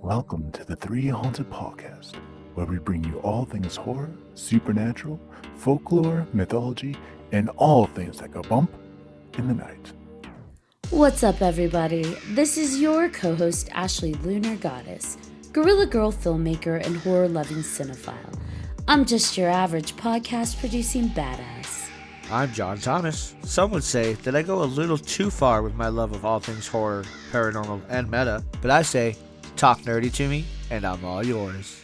Welcome to the 3Haunted podcast, where we bring you all things horror, supernatural, folklore, mythology, and all things that go bump in the night. What's up, everybody? This is your co host, Ashley Lunar Goddess, Gorilla Girl filmmaker and horror loving cinephile. I'm just your average podcast producing badass. I'm John Thomas. Some would say that I go a little too far with my love of all things horror, paranormal, and meta, but I say, talk nerdy to me, and I'm all yours.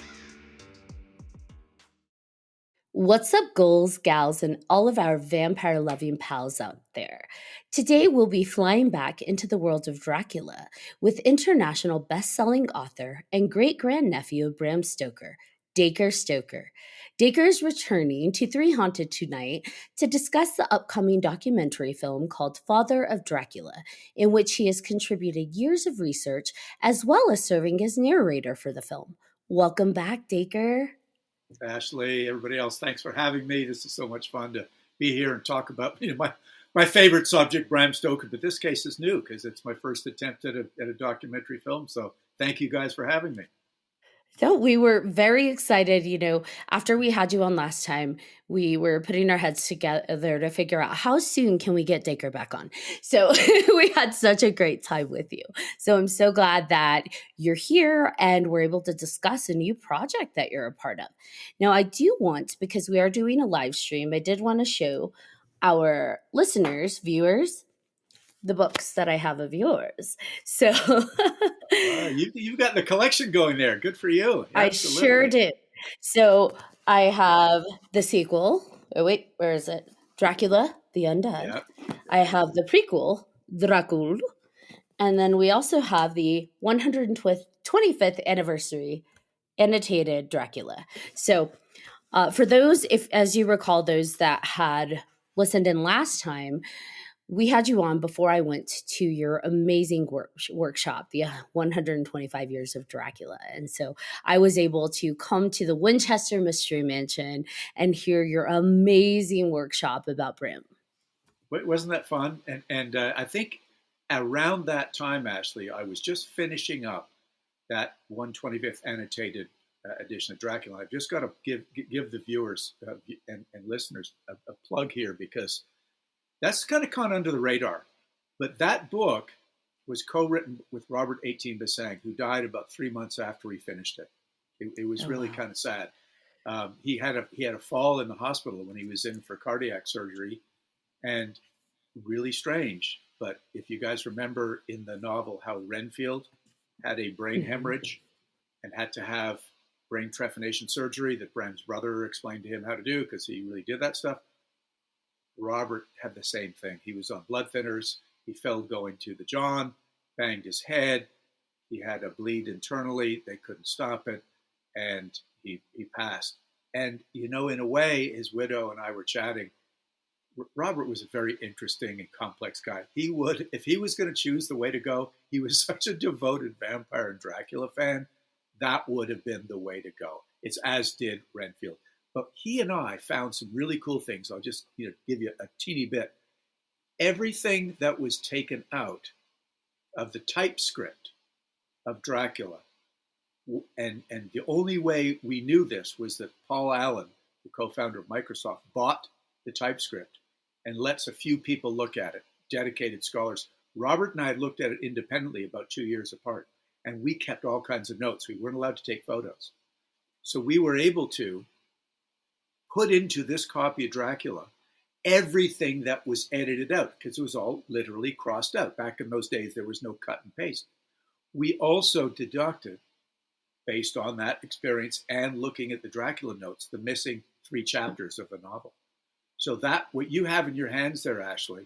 What's up, ghouls, gals, and all of our vampire loving pals out there? Today, we'll be flying back into the world of Dracula with international best-selling author and great-grandnephew of Bram Stoker, Dacre Stoker. Dacre is returning to 3Haunted tonight to discuss the upcoming documentary film called Father of Dracula, in which he has contributed years of research as well as serving as narrator for the film. Welcome back, Dacre. Ashley, everybody else, thanks for having me. This is so much fun to be here and talk about my favorite subject, Bram Stoker. But this case is new because it's my first attempt at a documentary film. So thank you guys for having me. So we were very excited. After we had you on last time, we were putting our heads together to figure out how soon can we get Dacre back on. So we had such a great time with you. So I'm so glad that you're here and we're able to discuss a new project that you're a part of. Now, I do want, because we are doing a live stream, I did want to show our listeners, viewers, the books that I have of yours. So you've got the collection going there. Good for you. Absolutely. I sure did. So I have the sequel. Oh, wait, where is it? Dracula, the Undead. Yep. I have the prequel, Dracula. And then we also have the 125th anniversary annotated Dracula. So for those, as you recall, those that had listened in last time, we had you on before I went to your amazing workshop, the 125 Years of Dracula. And so I was able to come to the Winchester Mystery Mansion and hear your amazing workshop about Bram. Wasn't that fun? And I think around that time, Ashley, I was just finishing up that 125th annotated edition of Dracula. I've just got to give the viewers and listeners a plug here because that's kind of gone under the radar. But that book was co-written with Robert 18 Bassang, who died about 3 months after he finished it. It was really kind of sad. He had a fall in the hospital when he was in for cardiac surgery, and really strange. But if you guys remember in the novel how Renfield had a brain hemorrhage and had to have brain trephination surgery that Bram's brother explained to him how to do because he really did that stuff, Robert had the same thing. He was on blood thinners. He fell going to the John, banged his head. He had a bleed internally. They couldn't stop it. And he passed. And, in a way, his widow and I were chatting. Robert was a very interesting and complex guy. If he was going to choose the way to go, he was such a devoted vampire and Dracula fan. That would have been the way to go. It's as did Renfield. But he and I found some really cool things. I'll just give you a teeny bit. Everything that was taken out of the typescript of Dracula, and the only way we knew this was that Paul Allen, the co-founder of Microsoft, bought the typescript and lets a few people look at it, dedicated scholars. Robert and I had looked at it independently about 2 years apart, and we kept all kinds of notes. We weren't allowed to take photos. So we were able to put into this copy of Dracula everything that was edited out because it was all literally crossed out. Back in those days, there was no cut and paste. We also deducted, based on that experience and looking at the Dracula notes, the missing 3 chapters of the novel. So that what you have in your hands there, Ashley,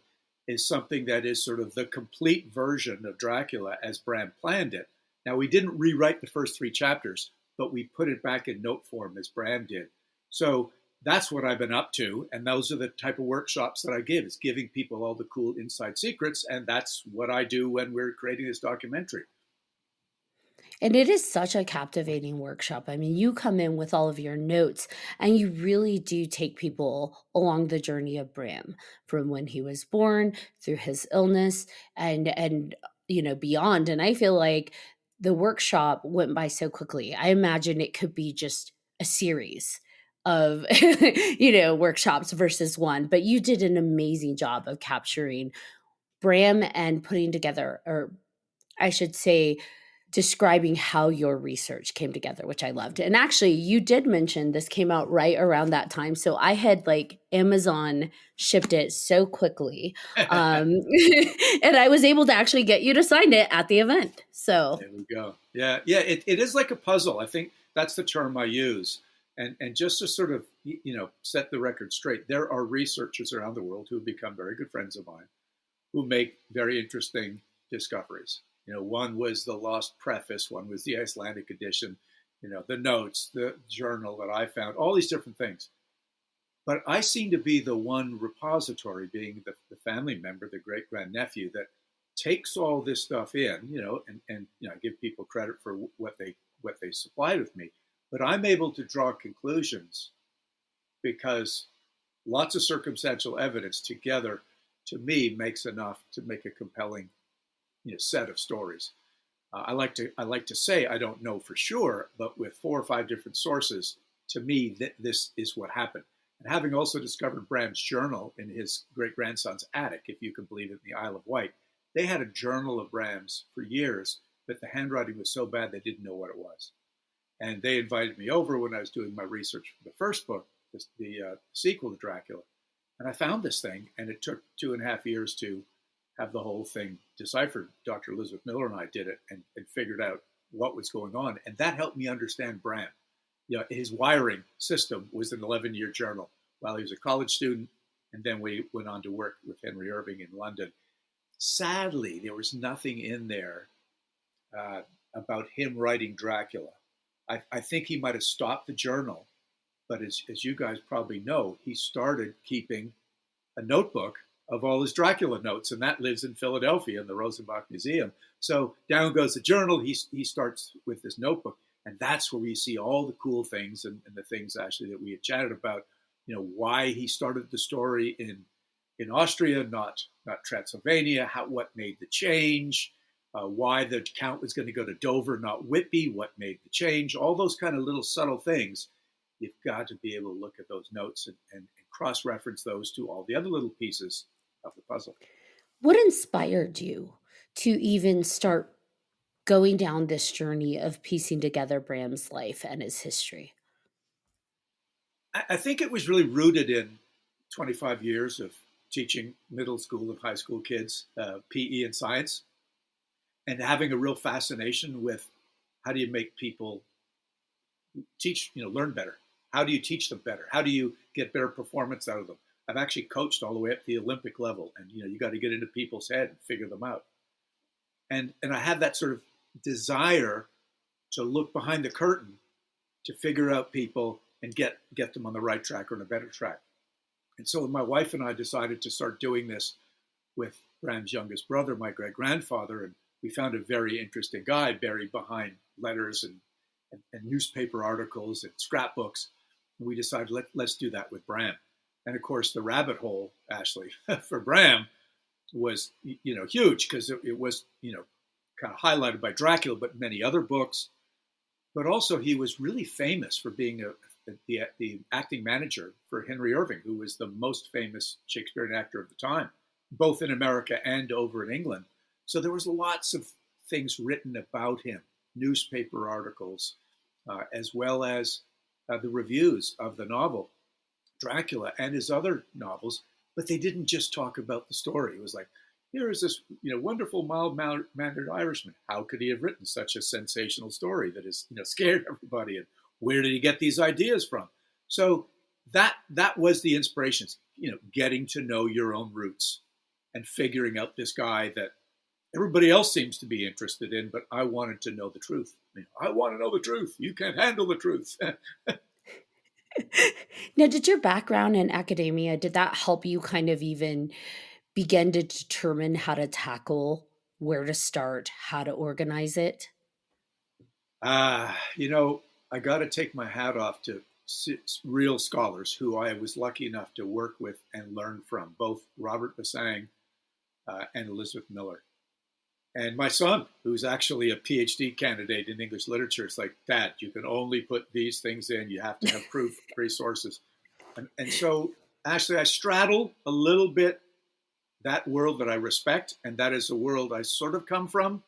is something that is sort of the complete version of Dracula as Bram planned it. Now, we didn't rewrite the first 3 chapters, but we put it back in note form as Bram did. So that's what I've been up to, and those are the type of workshops that I give, is giving people all the cool inside secrets, and that's what I do when we're creating this documentary. And it is such a captivating workshop. I mean, you come in with all of your notes, and you really do take people along the journey of Bram, from when he was born, through his illness, and beyond. And I feel like the workshop went by so quickly. I imagine it could be just a series of workshops versus one, but you did an amazing job of capturing Bram and putting together, or I should say, describing how your research came together, which I loved. And actually, you did mention this came out right around that time. So I had like Amazon shipped it so quickly. And I was able to actually get you to sign it at the event. So there we go. Yeah. Yeah. It is like a puzzle. I think that's the term I use. And just to sort of, set the record straight, there are researchers around the world who have become very good friends of mine who make very interesting discoveries. One was the Lost Preface, one was the Icelandic edition, the notes, the journal that I found, all these different things. But I seem to be the one repository, being the family member, the great grandnephew, that takes all this stuff in, and I give people credit for what they supplied with me. But I'm able to draw conclusions because lots of circumstantial evidence together, to me, makes enough to make a compelling set of stories. I like to say I don't know for sure, but with 4 or 5 different sources, to me, this is what happened. And having also discovered Bram's journal in his great-grandson's attic, if you can believe it, in the Isle of Wight, they had a journal of Bram's for years, but the handwriting was so bad they didn't know what it was. And they invited me over when I was doing my research for the first book, the sequel to Dracula. And I found this thing, and it took 2.5 years to have the whole thing deciphered. Dr. Elizabeth Miller and I did it and figured out what was going on. And that helped me understand Bram. His wiring system was an 11-year journal while he was a college student. And then we went on to work with Henry Irving in London. Sadly, there was nothing in there about him writing Dracula. I think he might have stopped the journal, but as you guys probably know, he started keeping a notebook of all his Dracula notes, and that lives in Philadelphia in the Rosenbach Museum. So down goes the journal. He starts with this notebook, and that's where we see all the cool things and the things actually that we had chatted about. Why he started the story in Austria, not Transylvania. What made the change? Why the Count was going to go to Dover, not Whitby, what made the change, all those kind of little subtle things. You've got to be able to look at those notes and cross-reference those to all the other little pieces of the puzzle. what inspired you to even start going down this journey of piecing together Bram's life and his history? I think it was really rooted in 25 years of teaching middle school and high school kids PE and science, and having a real fascination with how do you make people learn better? How do you teach them better? How do you get better performance out of them? I've actually coached all the way up to the Olympic level, and you got to get into people's head and figure them out. And I had that sort of desire to look behind the curtain to figure out people and get them on the right track or on a better track. And so my wife and I decided to start doing this with Bram's youngest brother, my great-grandfather, and we found a very interesting guy buried behind letters and newspaper articles and scrapbooks. And we decided, let's do that with Bram. And of course, the rabbit hole, Ashley, for Bram was, huge because it was, kind of highlighted by Dracula, but many other books. But also he was really famous for being the acting manager for Henry Irving, who was the most famous Shakespearean actor of the time, both in America and over in England. So there was lots of things written about him, newspaper articles, as well as the reviews of the novel Dracula and his other novels. But they didn't just talk about the story. It was like, here is this wonderful, mild-mannered Irishman. How could he have written such a sensational story that has scared everybody? And where did he get these ideas from? So that was the inspirations, getting to know your own roots and figuring out this guy that everybody else seems to be interested in, but I wanted to know the truth. I want to know the truth. You can't handle the truth. Now, did your background in academia, did that help you kind of even begin to determine how to tackle, where to start, how to organize it? I got to take my hat off to real scholars who I was lucky enough to work with and learn from, both Robert Bassang and Elizabeth Miller. And my son, who's actually a PhD candidate in English literature, is like, Dad, you can only put these things in. You have to have proof, resources. And so, actually, I straddle a little bit that world that I respect, and that is a world I sort of come from,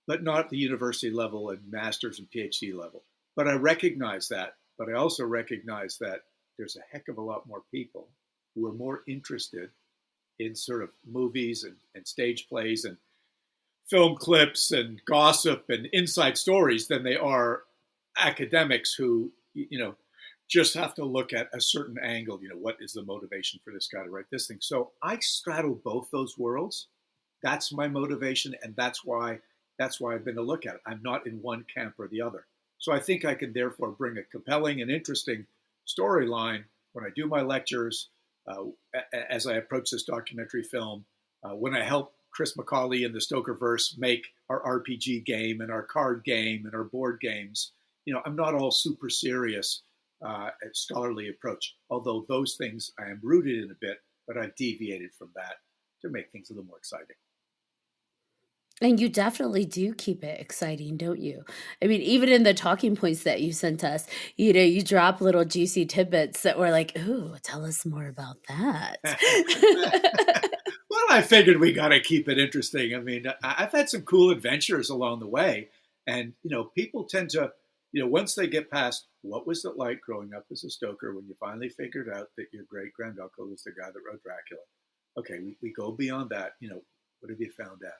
but not at the university level and master's and PhD level. But I recognize that. But I also recognize that there's a heck of a lot more people who are more interested in sort of movies and stage plays and film clips and gossip and inside stories than they are academics who, just have to look at a certain angle. What is the motivation for this guy to write this thing? So I straddle both those worlds. That's my motivation, and that's why I've been to look at it. I'm not in one camp or the other. So I think I can therefore bring a compelling and interesting storyline when I do my lectures, as I approach this documentary film, when I help Chris McCauley and the Stokerverse make our RPG game and our card game and our board games. I'm not all super serious scholarly approach, although those things I am rooted in a bit, but I've deviated from that to make things a little more exciting. And you definitely do keep it exciting, don't you? I mean, even in the talking points that you sent us, you drop little juicy tidbits that were like, ooh, tell us more about that. Well, I figured we got to keep it interesting. I mean, I've had some cool adventures along the way. And, people tend to, once they get past what was it like growing up as a Stoker when you finally figured out that your great-granduncle was the guy that wrote Dracula. Okay, we go beyond that. What have you found out?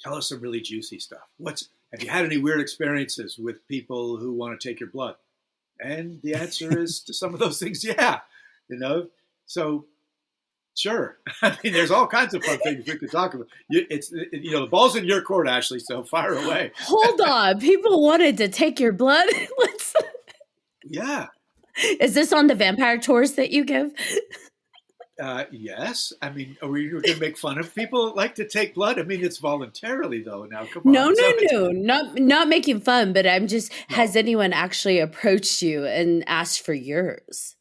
Tell us some really juicy stuff. Have you had any weird experiences with people who want to take your blood? And the answer is to some of those things, yeah. So sure. I mean, there's all kinds of fun things we could talk about. The ball's in your court, Ashley. So fire away. Hold on, people wanted to take your blood. Yeah. Is this on the vampire tours that you give? Yes. I mean, are we going to make fun of people that like to take blood? I mean, it's voluntarily, though. Now, come on. No. Not making fun, but I'm just, no. Has anyone actually approached you and asked for yours?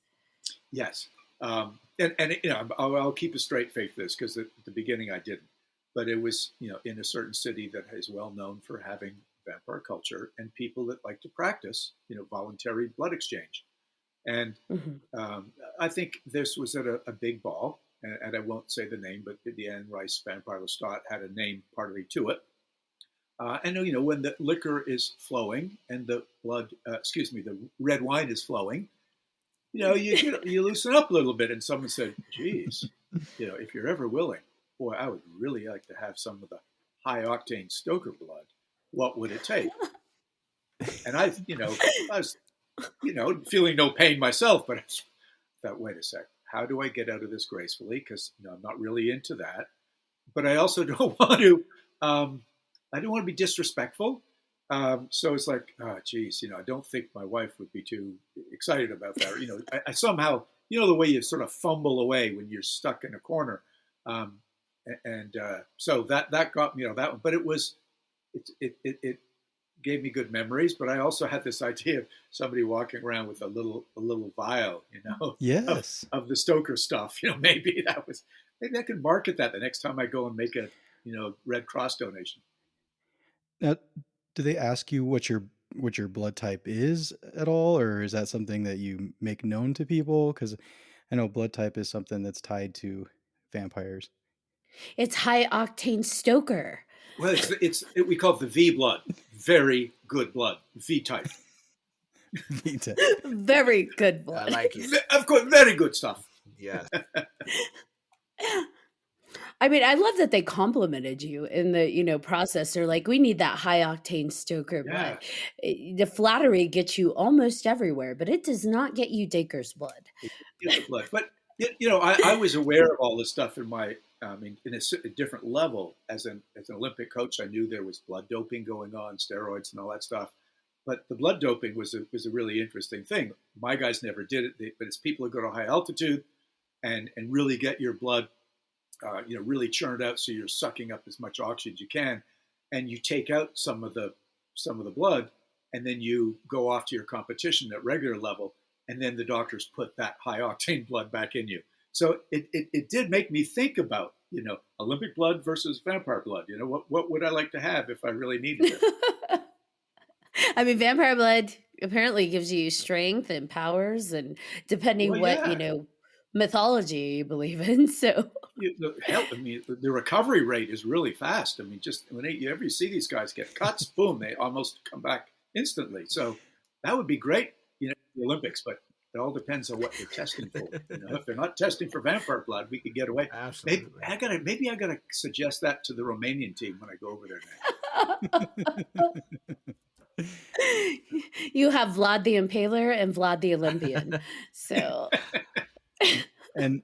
Yes. I'll keep a straight face with this because at the beginning I didn't. But it was, in a certain city that is well known for having vampire culture and people that like to practice, voluntary blood exchange. And I think this was at a big ball, and I won't say the name, but the Anne Rice Vampire Lestat had a name partly to it. And when the liquor is flowing and the the red wine is flowing, you loosen up a little bit. And someone said, "Geez, if you're ever willing, boy, I would really like to have some of the high octane Stoker blood. What would it take?" And I was feeling no pain myself, but I thought, wait a sec, how do I get out of this gracefully? Because I'm not really into that, but I also don't want to. I don't want to be disrespectful. So it's like, oh, geez, I don't think my wife would be too excited about that. I somehow, the way you sort of fumble away when you're stuck in a corner, so that got me, that one. But it gave me good memories, but I also had this idea of somebody walking around with a little vial, yes, of the Stoker stuff. Maybe I could market that the next time I go and make a Red Cross donation. Now, do they ask you what your blood type is at all, or is that something that you make known to people? Because I know blood type is something that's tied to vampires. It's high octane Stoker. Well, we call it the V blood. Very good blood. V type. V type. Very good blood. I like it. Of course, very good stuff. Yeah. I mean, I love that they complimented you in the process. They're like, we need that high octane Stoker blood. The flattery gets you almost everywhere, but it does not get you Dacre's blood. But I was aware of all this stuff in in a different level. As an Olympic coach, I knew there was blood doping going on, steroids and all that stuff. But the blood doping was a really interesting thing. My guys never did it, but it's people who go to high altitude and really get your blood, really churned out, so you're sucking up as much oxygen as you can, and you take out some of the blood, and then you go off to your competition at regular level, and then the doctors put that high octane blood back in you. So it did make me think about, Olympic blood versus vampire blood. What would I like to have if I really needed it? I mean, vampire blood apparently gives you strength and powers, and depending Well, what, yeah. Mythology you believe in. So The recovery rate is really fast. I mean, just whenever you see these guys get cuts, boom, they almost come back instantly. So that would be great, the Olympics, but it all depends on what they're testing for. If they're not testing for vampire blood, we could get away. Absolutely. Maybe I gotta suggest that to the Romanian team when I go over there next. you have Vlad the Impaler and Vlad the Olympian. So and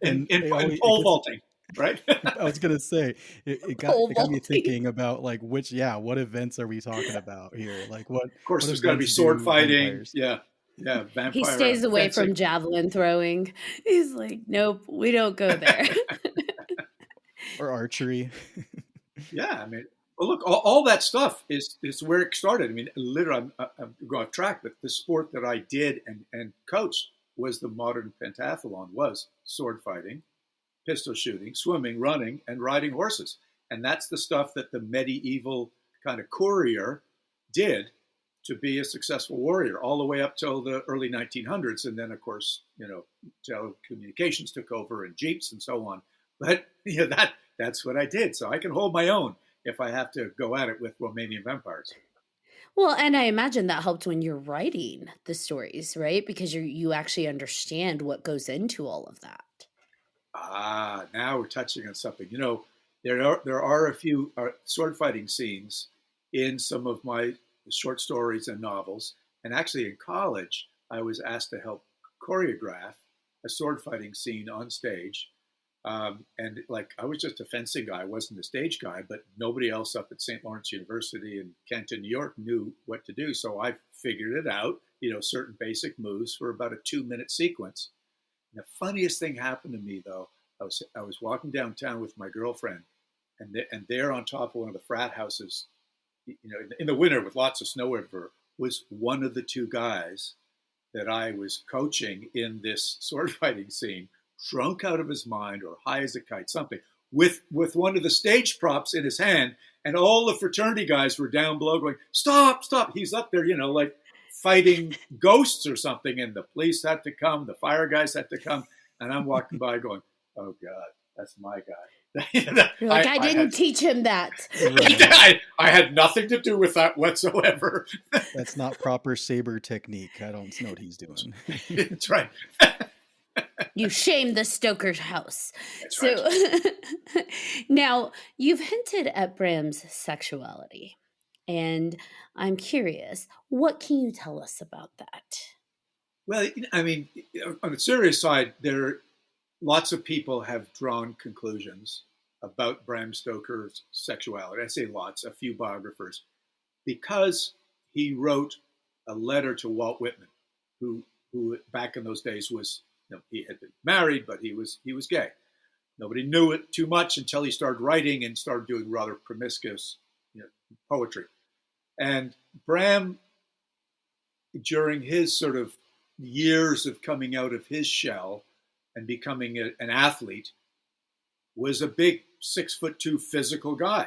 pole vaulting, right? I was gonna say it got me thinking about like what events are we talking about here? Like what? Of course, what there's got to be sword fighting. Vampires? Yeah, vampire. He stays away fencing. from javelin throwing. He's like, nope, we don't go there. Or archery. Yeah, I mean, well, look, all that stuff is where it started. I mean, literally, I'm going off track, but the sport that I did and coached was the modern pentathlon, was sword fighting, pistol shooting, swimming, running, and riding horses. And that's the stuff that the medieval kind of courier did to be a successful warrior all the way up till the early 1900s. And then, of course, telecommunications took over and jeeps and so on. But that's what I did. So I can hold my own if I have to go at it with Romanian vampires. Well, and I imagine that helped when you're writing the stories, right? Because you actually understand what goes into all of that. Now we're touching on something. There are a few sword fighting scenes in some of my short stories and novels. And actually in college, I was asked to help choreograph a sword fighting scene on stage. And I was just a fencing guy. I wasn't a stage guy, but nobody else up at St. Lawrence University in Canton, New York knew what to do. So I figured it out, certain basic moves for about a 2-minute sequence. And the funniest thing happened to me, though, I was walking downtown with my girlfriend, and there on top of one of the frat houses, in the winter with lots of snow everywhere, was one of the two guys that I was coaching in this sword fighting scene, drunk out of his mind or high as a kite, something, with one of the stage props in his hand. And all the fraternity guys were down below going, stop. He's up there, fighting ghosts or something. And the police had to come, the fire guys had to come. And I'm walking by going, oh God, that's my guy. You're like, I didn't teach him that. I had nothing to do with that whatsoever. That's not proper saber technique. I don't know what he's doing. That's right. You shame the Stoker house. That's right. Now, you've hinted at Bram's sexuality, and I'm curious, what can you tell us about that? Well, I mean, on the serious side, lots of people have drawn conclusions about Bram Stoker's sexuality. I say lots, a few biographers, because he wrote a letter to Walt Whitman, who back in those days was, he had been married, but he was gay. Nobody knew it too much until he started writing and started doing rather promiscuous poetry. And Bram, during his sort of years of coming out of his shell and becoming an athlete, was a big 6'2" physical guy,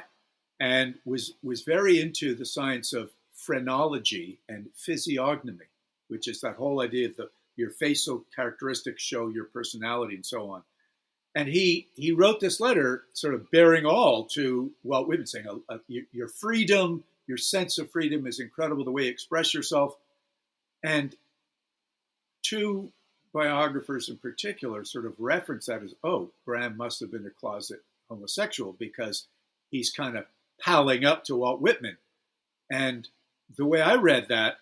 and was very into the science of phrenology and physiognomy, which is that whole idea of your facial characteristics show your personality and so on. And he wrote this letter sort of bearing all to Walt Whitman, saying your freedom, your sense of freedom is incredible, the way you express yourself. And two biographers in particular sort of reference that as, Bram must have been a closet homosexual because he's kind of palling up to Walt Whitman. And the way I read that,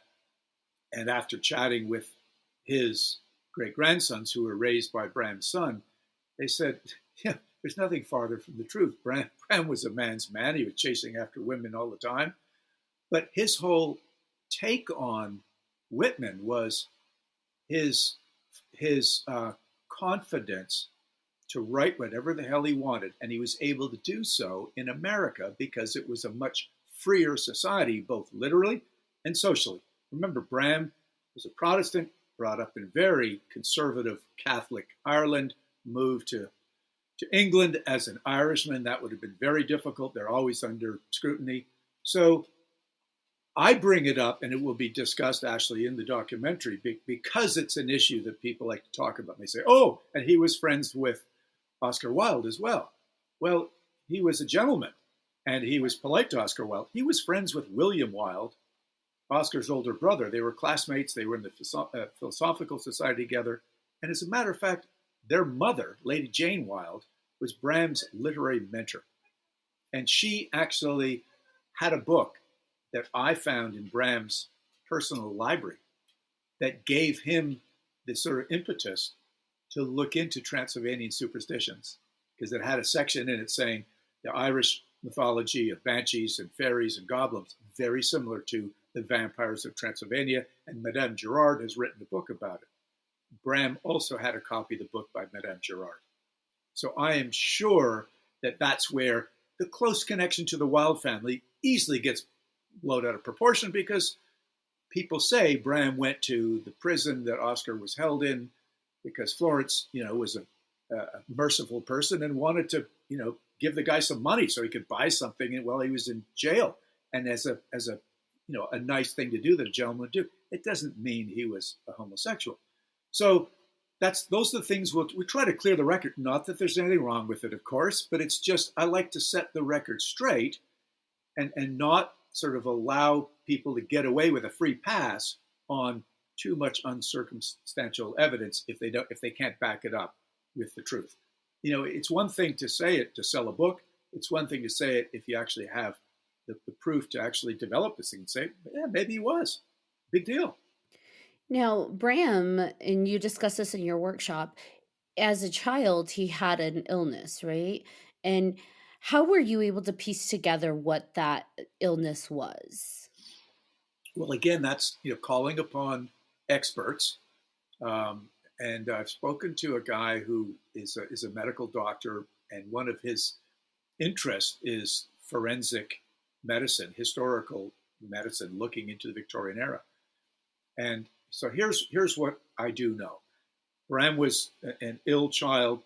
and after chatting with his great-grandsons who were raised by Bram's son, they said, there's nothing farther from the truth. Bram was a man's man. He was chasing after women all the time. But his whole take on Whitman was his confidence to write whatever the hell he wanted. And he was able to do so in America because it was a much freer society, both literally and socially. Remember, Bram was a Protestant, brought up in very conservative Catholic Ireland, moved to to England as an Irishman. That would have been very difficult. They're always under scrutiny. So I bring it up, and it will be discussed, actually, in the documentary, because it's an issue that people like to talk about. And they say, oh, and he was friends with Oscar Wilde as well. Well, he was a gentleman, and he was polite to Oscar Wilde. He was friends with William Wilde, Oscar's older brother. They were classmates. They were in the Philosophical Society together. And as a matter of fact, their mother, Lady Jane Wilde, was Bram's literary mentor. And she actually had a book that I found in Bram's personal library that gave him this sort of impetus to look into Transylvanian superstitions, because it had a section in it saying the Irish mythology of banshees and fairies and goblins, very similar to the vampires of Transylvania, and Madame Gerard has written a book about it. Bram also had a copy of the book by Madame Gerard. So I am sure that that's where the close connection to the Wilde family easily gets blown out of proportion, because people say Bram went to the prison that Oscar was held in because Florence, was a merciful person and wanted to, give the guy some money so he could buy something while he was in jail. And as a nice thing to do that a gentleman would do. It doesn't mean he was a homosexual. So those are the things we try to clear the record. Not that there's anything wrong with it, of course, but it's just I like to set the record straight and not sort of allow people to get away with a free pass on too much uncircumstantial evidence if they can't back it up with the truth. It's one thing to say it to sell a book. It's one thing to say it if you actually have the proof to actually develop this thing and say, yeah, maybe he was. Big deal. Now, Bram, and you discuss this in your workshop, as a child, he had an illness, right? And how were you able to piece together what that illness was? Well, again, that's calling upon experts. And I've spoken to a guy who is a medical doctor, and one of his interests is forensic medicine, historical medicine, looking into the Victorian era. And so here's what I do know. Bram was an ill child,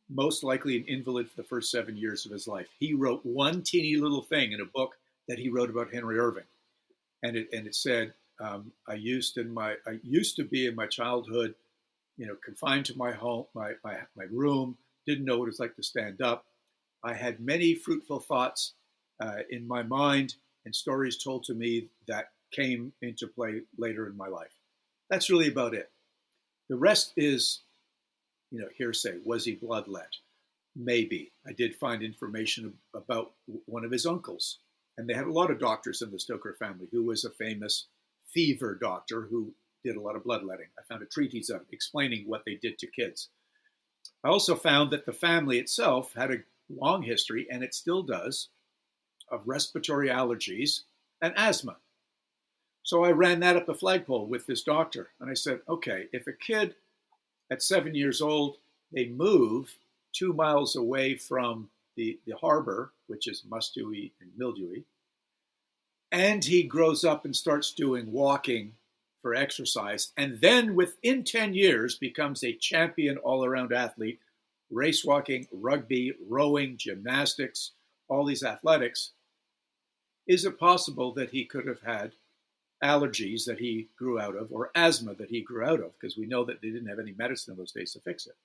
most likely an invalid for the first 7 years of his life. He wrote one teeny little thing in a book that he wrote about Henry Irving, and it said, I used to be in my childhood, confined to my home, my room, didn't know what it was like to stand up. I had many fruitful thoughts in my mind and stories told to me that came into play later in my life. That's really about it. The rest is, hearsay. Was he bloodlet? Maybe. I did find information about one of his uncles. And they had a lot of doctors in the Stoker family, who was a famous fever doctor who did a lot of bloodletting. I found a treatise of it explaining what they did to kids. I also found that the family itself had a long history, and it still does, of respiratory allergies and asthma. So I ran that up the flagpole with this doctor. And I said, okay, if a kid at 7 years old, they move 2 miles away from the harbor, which is mustewy and mildewy, and he grows up and starts doing walking for exercise, and then within 10 years becomes a champion all-around athlete, race walking, rugby, rowing, gymnastics, all these athletics, is it possible that he could have had allergies that he grew out of, or asthma that he grew out of? Because we know that they didn't have any medicine in those days to fix it.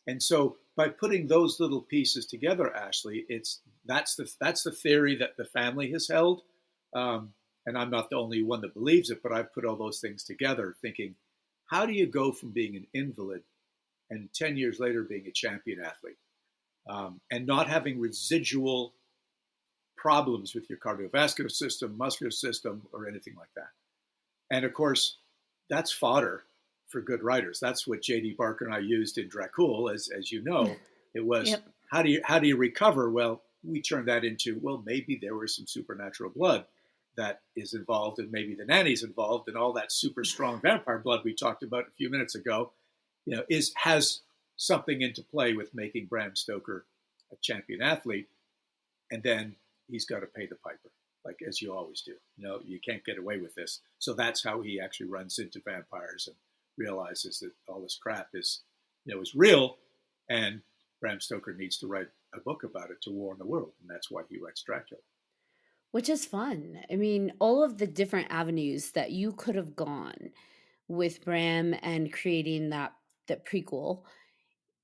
And so by putting those little pieces together, Ashley, that's the theory that the family has held. And I'm not the only one that believes it, but I've put all those things together thinking, how do you go from being an invalid and 10 years later being a champion athlete and not having residual problems with your cardiovascular system, muscular system, or anything like that? And of course, that's fodder for good writers. That's what J.D. Barker and I used in Dracula, as you know. It was, yep. How do you recover? Well, we turned that into, well, maybe there was some supernatural blood that is involved, and maybe the nanny's involved, and all that super strong vampire blood we talked about a few minutes ago, has something into play with making Bram Stoker a champion athlete. And then he's got to pay the piper, like as you always do. You can't get away with this. So that's how he actually runs into vampires and realizes that all this crap is real, and Bram Stoker needs to write a book about it to warn the world, and that's why he writes Dracula. Which is fun. I mean, all of the different avenues that you could have gone with Bram and creating that prequel,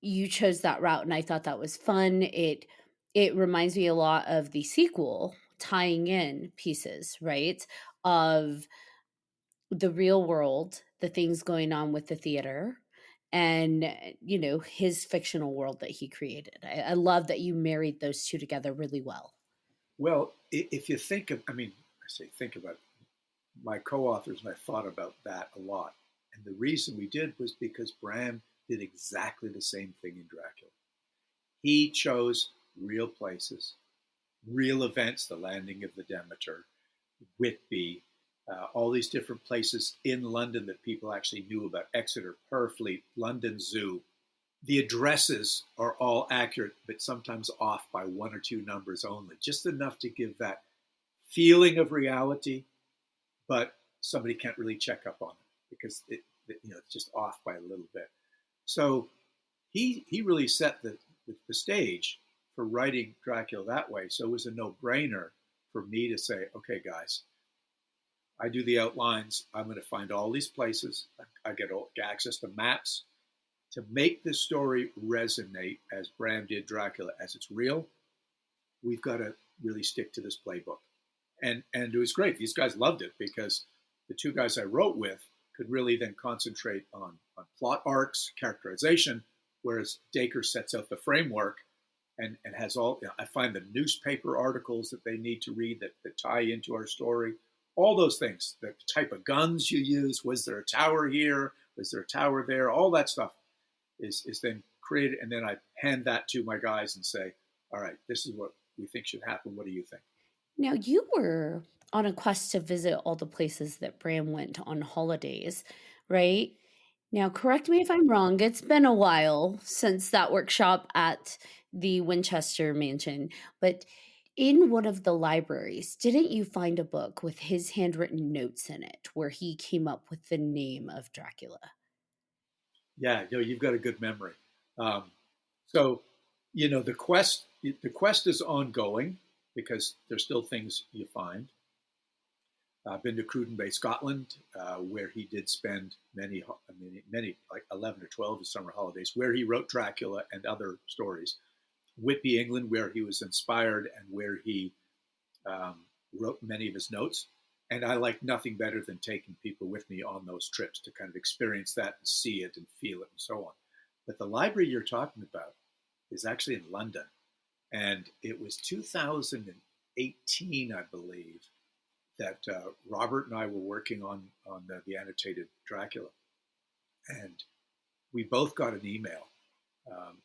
you chose that route, and I thought that was fun. It reminds me a lot of the sequel, tying in pieces, right, of the real world, the things going on with the theater, and his fictional world that he created. I love that you married those two together really well. Well, if you think of, I mean, I say think about it. My co-authors and I thought about that a lot. And the reason we did was because Bram did exactly the same thing in Dracula. He chose real places, real events, the landing of the Demeter, Whitby, all these different places in London that people actually knew about: Exeter, Purfleet, London Zoo. The addresses are all accurate, but sometimes off by one or two numbers only, just enough to give that feeling of reality, but somebody can't really check up on it because it's just off by a little bit. So he really set the stage for writing Dracula that way. So it was a no-brainer for me to say, okay, guys, I do the outlines. I'm going to find all these places. I get access to maps to make the story resonate as Bram did Dracula, as it's real. We've got to really stick to this playbook. And it was great. These guys loved it because the two guys I wrote with could really then concentrate on plot arcs, characterization, whereas Dacre sets out the framework and has all, I find the newspaper articles that they need to read that tie into our story, all those things, the type of guns you use, was there a tower here, was there a tower there, all that stuff is then created. And then I hand that to my guys and say, all right, this is what we think should happen. What do you think? Now, you were on a quest to visit all the places that Bram went on holidays, right? Now, correct me if I'm wrong. It's been a while since that workshop at the Winchester Mansion, but in one of the libraries, didn't you find a book with his handwritten notes in it where he came up with the name of Dracula? Yeah, you've got a good memory. So, the quest is ongoing because there's still things you find. I've been to Cruden Bay, Scotland, where he did spend many, like 11 or 12 of his summer holidays, where he wrote Dracula and other stories. Whitby, England, where he was inspired and where he wrote many of his notes. And I like nothing better than taking people with me on those trips to kind of experience that and see it and feel it and so on. But the library you're talking about is actually in London. And it was 2018, I believe, that Robert and I were working on the annotated Dracula. And we both got an email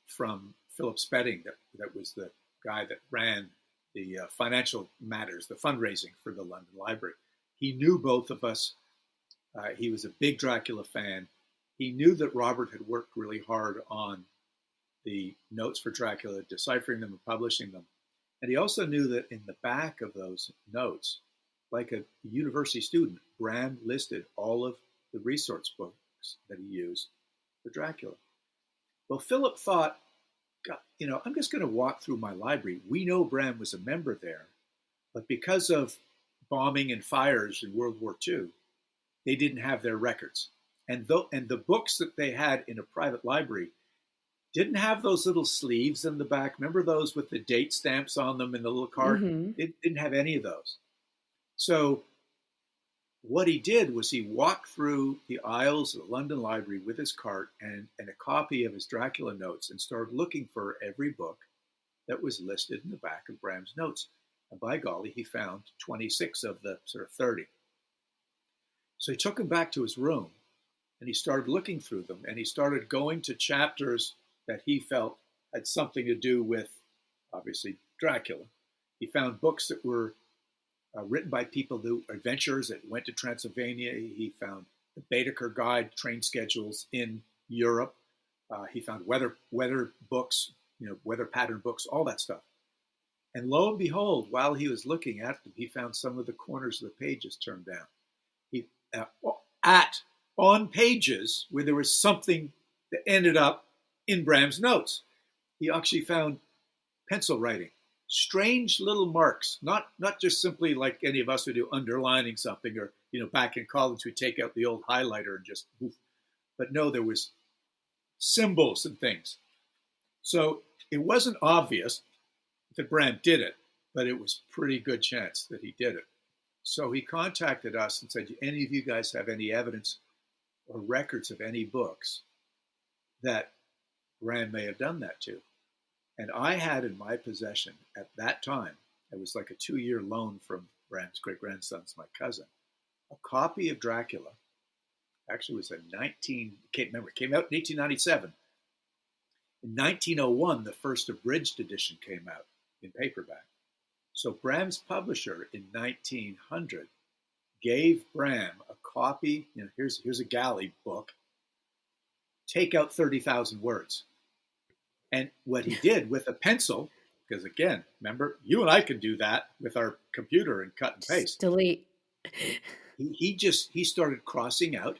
from Philip Spedding, that was the guy that ran the financial matters, the fundraising for the London Library. He knew both of us. He was a big Dracula fan. He knew that Robert had worked really hard on the notes for Dracula, deciphering them and publishing them. And he also knew that in the back of those notes, like a university student, Bram listed all of the resource books that he used for Dracula. Well, Philip thought, God, I'm just going to walk through my library. We know Bram was a member there, but because of bombing and fires in World War II, they didn't have their records. And the books that they had in a private library didn't have those little sleeves in the back. Remember those with the date stamps on them and the little card? Mm-hmm. It didn't have any of those. So what he did was he walked through the aisles of the London Library with his cart and a copy of his Dracula notes and started looking for every book that was listed in the back of Bram's notes. And by golly, he found 26 of the sort of 30. So he took them back to his room and he started looking through them, and he started going to chapters that he felt had something to do with, obviously, Dracula. He found books that were written by people who adventurers that went to Transylvania. He found the Baedeker Guide train schedules in Europe. He found weather books, weather pattern books, all that stuff. And lo and behold, while he was looking at them, he found some of the corners of the pages turned down. He on pages where there was something that ended up in Bram's notes. he actually found pencil writing, strange little marks, not just simply like any of us would do, underlining something, or back in college we take out the old highlighter and just poof. But no, there was symbols and things. So it wasn't obvious that Bram did it, but it was pretty good chance that he did it. So he contacted us and said, any of you guys have any evidence or records of any books that Bram may have done that to? And I had in my possession at that time, it was like a 2-year loan from Bram's great-grandson's, my cousin, a copy of Dracula. Actually, it was came out in 1897. In 1901, the first abridged edition came out in paperback. So Bram's publisher in 1900 gave Bram a copy. Here's a galley book. Take out 30,000 words. And what he did with a pencil, because again, remember, you and I can do that with our computer and cut and paste. Just delete. He started crossing out,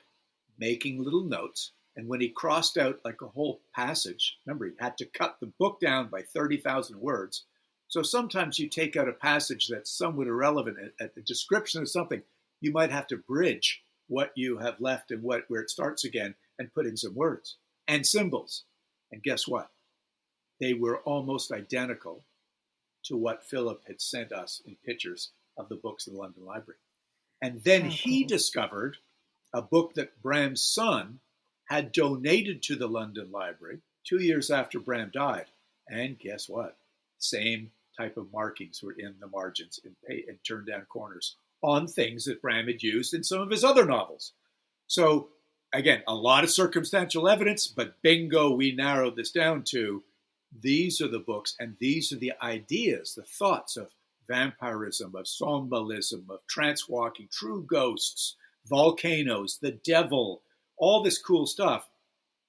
making little notes. And when he crossed out like a whole passage, remember, he had to cut the book down by 30,000 words. So sometimes you take out a passage that's somewhat irrelevant, at the description of something, you might have to bridge what you have left and where it starts again and put in some words and symbols. And guess what? They were almost identical to what Philip had sent us in pictures of the books in the London Library. And then he discovered a book that Bram's son had donated to the London Library 2 years after Bram died. And guess what? Same type of markings were in the margins and turned down corners on things that Bram had used in some of his other novels. So again, a lot of circumstantial evidence, but bingo, we narrowed this down to these are the books and these are the ideas, the thoughts of vampirism, of somnambulism, of trance walking, true ghosts, volcanoes, the devil, all this cool stuff.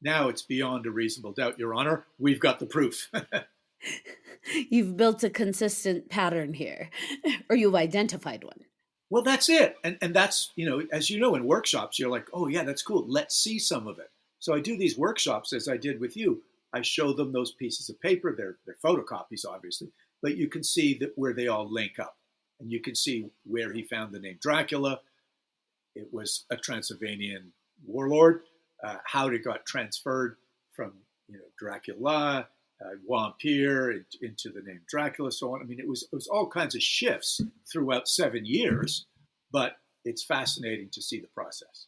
Now it's beyond a reasonable doubt, Your Honor. We've got the proof. You've built a consistent pattern here, or you've identified one. Well, that's it. And that's, as you know, in workshops, you're like, oh, yeah, that's cool. Let's see some of it. So I do these workshops, as I did with you. I show them those pieces of paper. They're photocopies, obviously, but you can see that where they all link up. And you can see where he found the name Dracula. It was a Transylvanian warlord. How it got transferred from, Dracula, vampire into the name Dracula, so on. I mean, it was all kinds of shifts throughout 7 years, but it's fascinating to see the process.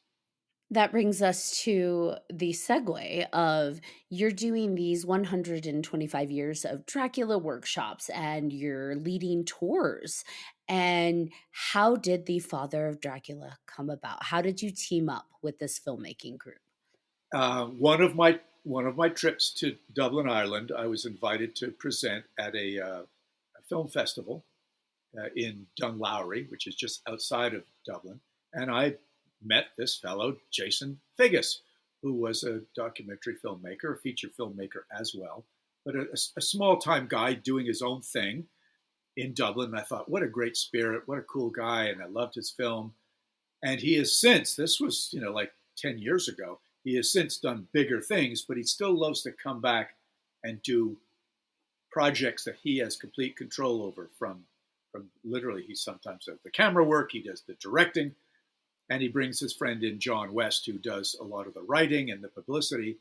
That brings us to the segue of you're doing these 125 years of Dracula workshops and you're leading tours. And how did the father of Dracula come about? How did you team up with this filmmaking group? One of my trips to Dublin, Ireland, I was invited to present at a film festival in Dunlowry, which is just outside of Dublin, and I met this fellow, Jason Figgis, who was a documentary filmmaker, a feature filmmaker as well, but a small-time guy doing his own thing in Dublin. And I thought, what a great spirit, what a cool guy, and I loved his film. And he has since, this was, like 10 years ago, he has since done bigger things, but he still loves to come back and do projects that he has complete control over from literally, he sometimes does the camera work, he does the directing, and he brings his friend in, John West, who does a lot of the writing and the publicity.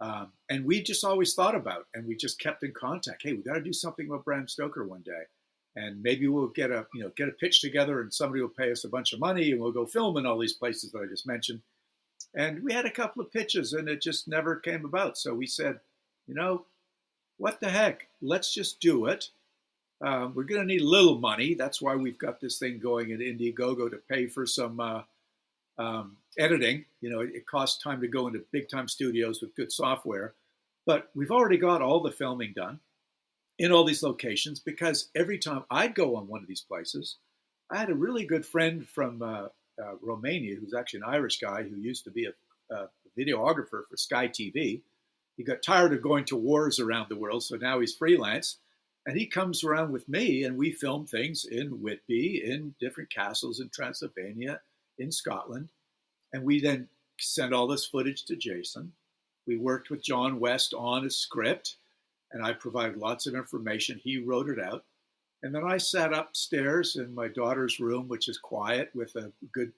And we just always thought about, and we just kept in contact. Hey, we got to do something about Bram Stoker one day. And maybe we'll get a pitch together and somebody will pay us a bunch of money and we'll go film in all these places that I just mentioned. And we had a couple of pitches and it just never came about. So we said, what the heck? Let's just do it. We're going to need a little money. That's why we've got this thing going at Indiegogo to pay for some editing. It costs time to go into big time studios with good software, but we've already got all the filming done in all these locations, because every time I'd go on one of these places, I had a really good friend from Romania, who's actually an Irish guy who used to be a videographer for Sky TV. He got tired of going to wars around the world, so now he's freelance. And he comes around with me and we film things in Whitby, in different castles in Transylvania, in Scotland. And we then send all this footage to Jason. We worked with John West on a script. and I provided lots of information. He wrote it out. And then I sat upstairs in my daughter's room, which is quiet, with a good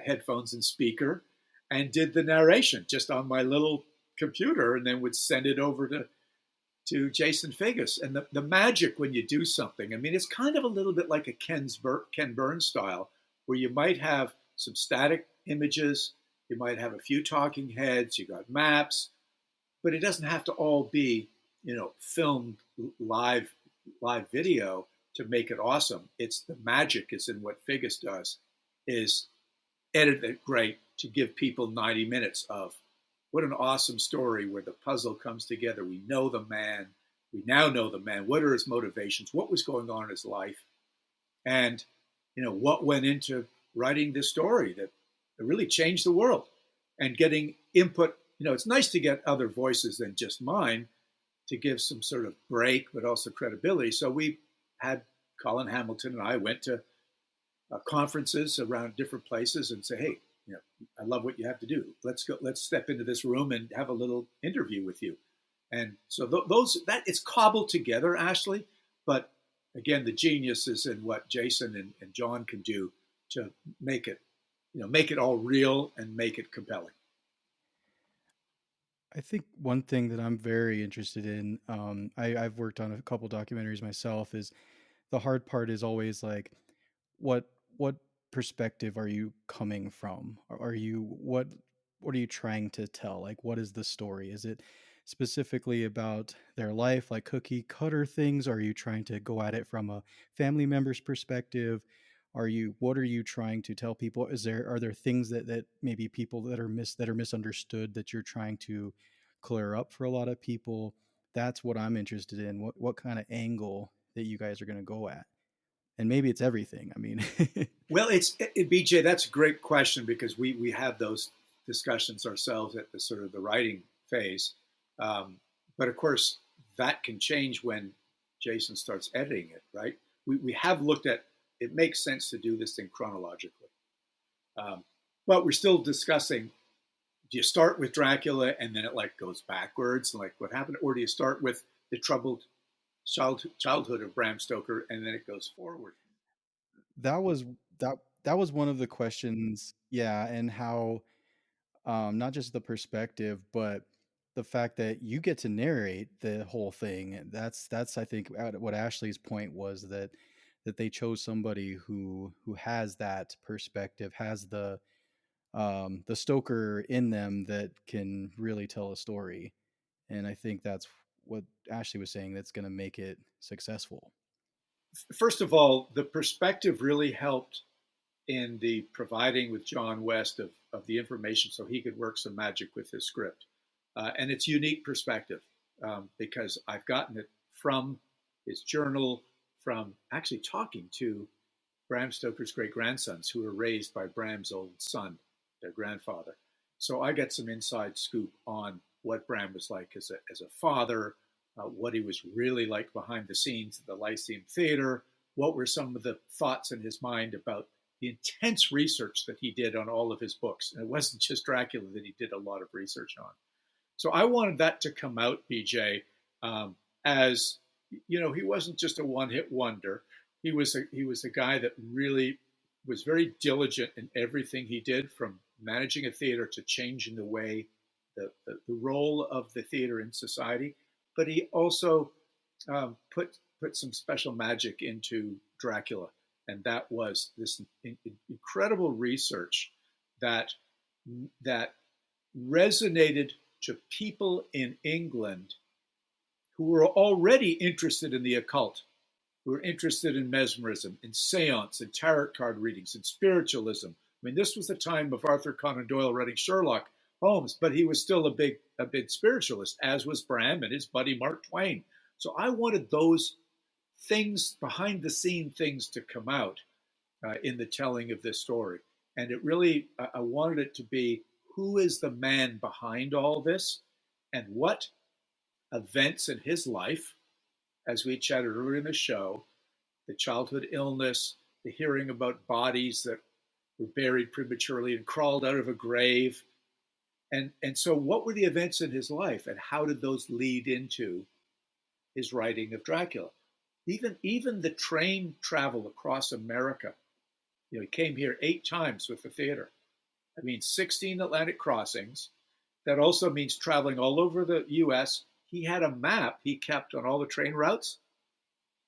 headphones and speaker, and did the narration just on my little computer, and then would send it over to Jason Figgis. And the magic when you do something, I mean, it's kind of a little bit like a Ken Burns style, where you might have some static images, you might have a few talking heads, you got maps, but it doesn't have to all be, filmed live video to make it awesome. It's the magic is in what Figgis does, is edit it great to give people 90 minutes of what an awesome story where the puzzle comes together. We know the man. We now know the man. What are his motivations? What was going on in his life? And, what went into writing this story that really changed the world, and getting input. It's nice to get other voices than just mine to give some sort of break, but also credibility. So we had Colin Hamilton and I went to conferences around different places and say, hey, I love what you have to do. Let's step into this room and have a little interview with you. And so that it's cobbled together, Ashley. But again, the genius is in what Jason and John can do to make it all real and make it compelling. I think one thing that I'm very interested in, I've worked on a couple documentaries myself, is the hard part is always like, what perspective are you coming from? What are you trying to tell? Like, what is the story? Is it specifically about their life, like cookie cutter things? Are you trying to go at it from a family member's perspective? What are you trying to tell people? Are there things that maybe people that are misunderstood that you're trying to clear up for a lot of people? That's what I'm interested in. What kind of angle that you guys are going to go at? And maybe it's everything. I mean, well, BJ, that's a great question, because we have those discussions ourselves at the sort of the writing phase. But of course, that can change when Jason starts editing it, right? We have looked at, it makes sense to do this thing chronologically. But we're still discussing, do you start with Dracula and then it goes backwards, like what happened? Or do you start with the troubled childhood of Bram Stoker and then it goes forward? that was one of the questions. Yeah. And how, not just the perspective, but the fact that you get to narrate the whole thing. That's I think what Ashley's point was, that they chose somebody who has that perspective, has the Stoker in them, that can really tell a story. And I think that's what Ashley was saying, that's going to make it successful. First of all, the perspective really helped in the providing with John West of the information so he could work some magic with his script. And it's unique perspective, because I've gotten it from his journal, from actually talking to Bram Stoker's great-grandsons who were raised by Bram's old son, their grandfather. So I get some inside scoop on what Bram was like as a father, what he was really like behind the scenes at the Lyceum Theater, what were some of the thoughts in his mind about the intense research that he did on all of his books. And it wasn't just Dracula that he did a lot of research on. So I wanted that to come out, BJ, as, he wasn't just a one-hit wonder. He was a guy that really was very diligent in everything he did, from managing a theater to changing the way the role of the theater in society. But he also put some special magic into Dracula. And that was this incredible research that resonated to people in England who were already interested in the occult, who were interested in mesmerism, in seance, in tarot card readings, in spiritualism. I mean, this was the time of Arthur Conan Doyle writing Sherlock Holmes, but he was still a big spiritualist, as was Bram and his buddy Mark Twain. So I wanted those things, behind the scene things, to come out in the telling of this story. And it really, I wanted it to be, who is the man behind all this, and what events in his life, as we chatted earlier in the show, the childhood illness, the hearing about bodies that were buried prematurely and crawled out of a grave. And so what were the events in his life, and how did those lead into his writing of Dracula. Even the train travel across America. He came here 8 times with the theater. I mean, 16 Atlantic crossings. That also means traveling all over the U.S. He had a map he kept on all the train routes,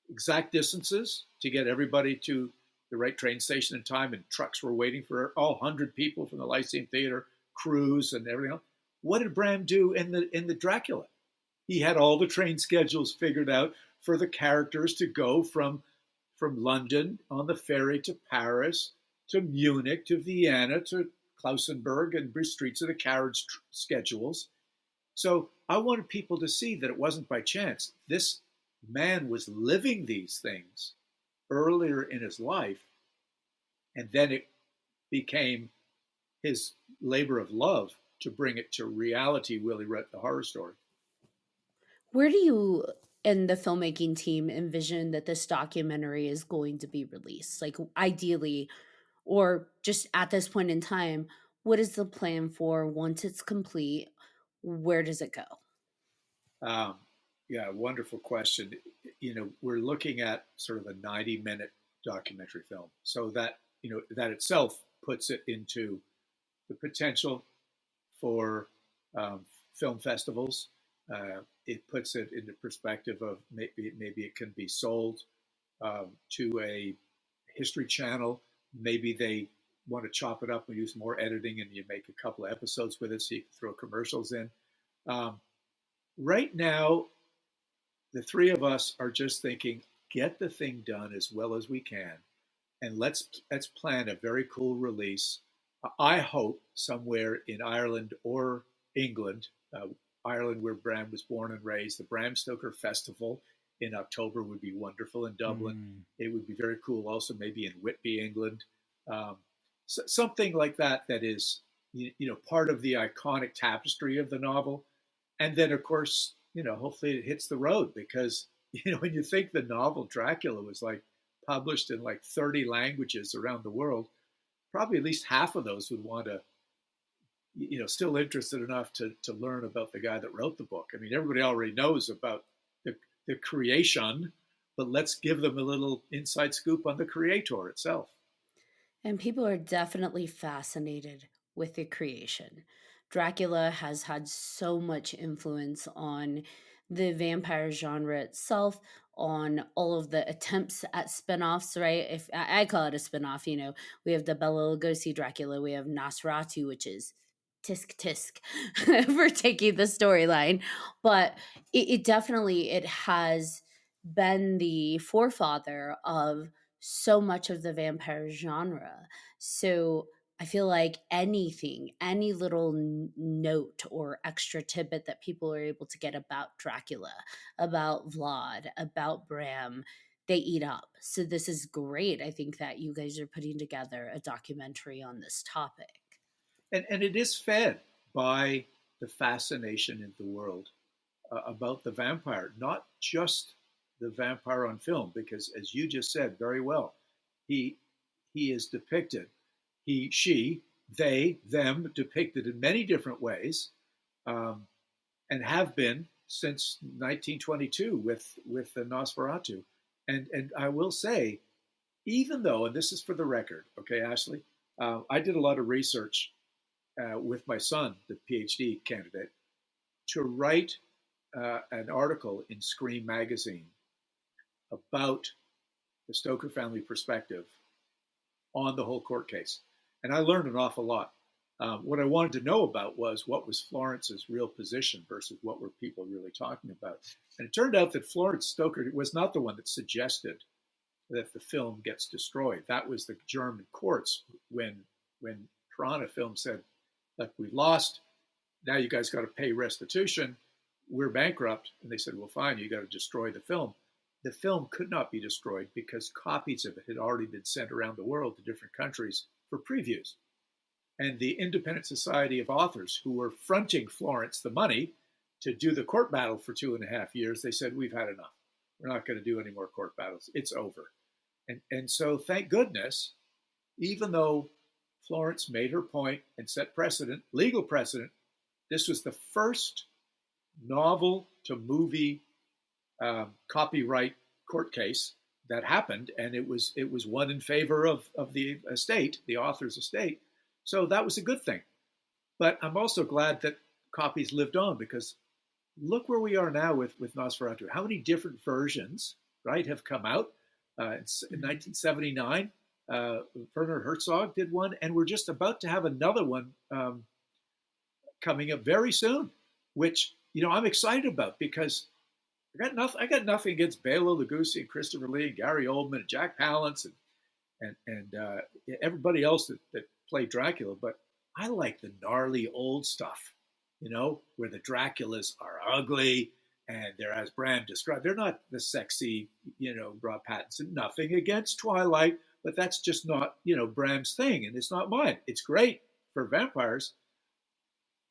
exact distances to get everybody to the right train station in time, and trucks were waiting for all 100 people from the Lyceum Theater, crews and everything else. What did Bram do in the Dracula? He had all the train schedules figured out for the characters to go from London on the ferry to Paris, to Munich, to Vienna, to Klausenberg, and Bruce Streets of the carriage schedules. So I wanted people to see that it wasn't by chance. This man was living these things earlier in his life, and then it became his labor of love to bring it to reality while he wrote the horror story. Where do you and the filmmaking team envision that this documentary is going to be released? Like, ideally, or just at this point in time, what is the plan for once it's complete? Where does it go? Yeah, wonderful question. We're looking at sort of a 90-minute documentary film. So that, that itself puts it into the potential for film festivals. It puts it into perspective of maybe it can be sold to a History Channel. Maybe they want to chop it up and use more editing, and you make a couple of episodes with it so you can throw commercials in. Right now, the three of us are just thinking, get the thing done as well as we can, and let's plan a very cool release. I hope somewhere in Ireland or England. Ireland, where Bram was born and raised. The Bram Stoker Festival in October would be wonderful in Dublin. It would be very cool also maybe in Whitby, England. Something like that is, part of the iconic tapestry of the novel. And then, of course, hopefully it hits the road, because, when you think the novel Dracula was like published in like 30 languages around the world, probably at least half of those would want to, still interested enough to learn about the guy that wrote the book. I mean, everybody already knows about the creation, but let's give them a little inside scoop on the creator itself. And people are definitely fascinated with the creation. Dracula has had so much influence on the vampire genre itself, on all of the attempts at spin-offs, right? If I call it a spin-off, we have the Bela Lugosi Dracula, we have Nosferatu, which is tisk tisk for taking the storyline. But it definitely, it has been the forefather of so much of the vampire genre. So I feel like anything, any little note or extra tidbit that people are able to get about Dracula, about Vlad, about Bram, they eat up. So this is great. I think that you guys are putting together a documentary on this topic. And it is fed by the fascination in the world about the vampire, not just the vampire on film, because as you just said very well, he is depicted, she, they, them, depicted in many different ways, and have been since 1922 with the Nosferatu. And I will say, even though, and this is for the record, okay, Ashley, I did a lot of research with my son, the PhD candidate, to write an article in Scream magazine about the Stoker family perspective on the whole court case. And I learned an awful lot. What I wanted to know about was what was Florence's real position versus what were people really talking about. And it turned out that Florence Stoker was not the one that suggested that the film gets destroyed. That was the German courts when Piranha Film said, look, we lost, now you guys got to pay restitution, we're bankrupt. And they said, well, fine, you got to destroy the film. The film could not be destroyed because copies of it had already been sent around the world to different countries for previews. And the Independent Society of Authors, who were fronting Florence the money to do the court battle for 2.5 years, they said, we've had enough. We're not going to do any more court battles. It's over. And so thank goodness, even though Florence made her point and set precedent, legal precedent, this was the first novel to movie copyright court case that happened, and it was won in favor of the estate, the author's estate. So that was a good thing. But I'm also glad that copies lived on, because look where we are now with Nosferatu. How many different versions, right, have come out? In 1979, Werner Herzog did one, and we're just about to have another one coming up very soon, which I'm excited about, because I got nothing against Bela Lugosi and Christopher Lee and Gary Oldman and Jack Palance and everybody else that played Dracula, but I like the gnarly old stuff, where the Draculas are ugly and they're, as Bram described, they're not the sexy, Rob Pattinson. Nothing against Twilight, but that's just not, Bram's thing, and it's not mine. It's great for vampires,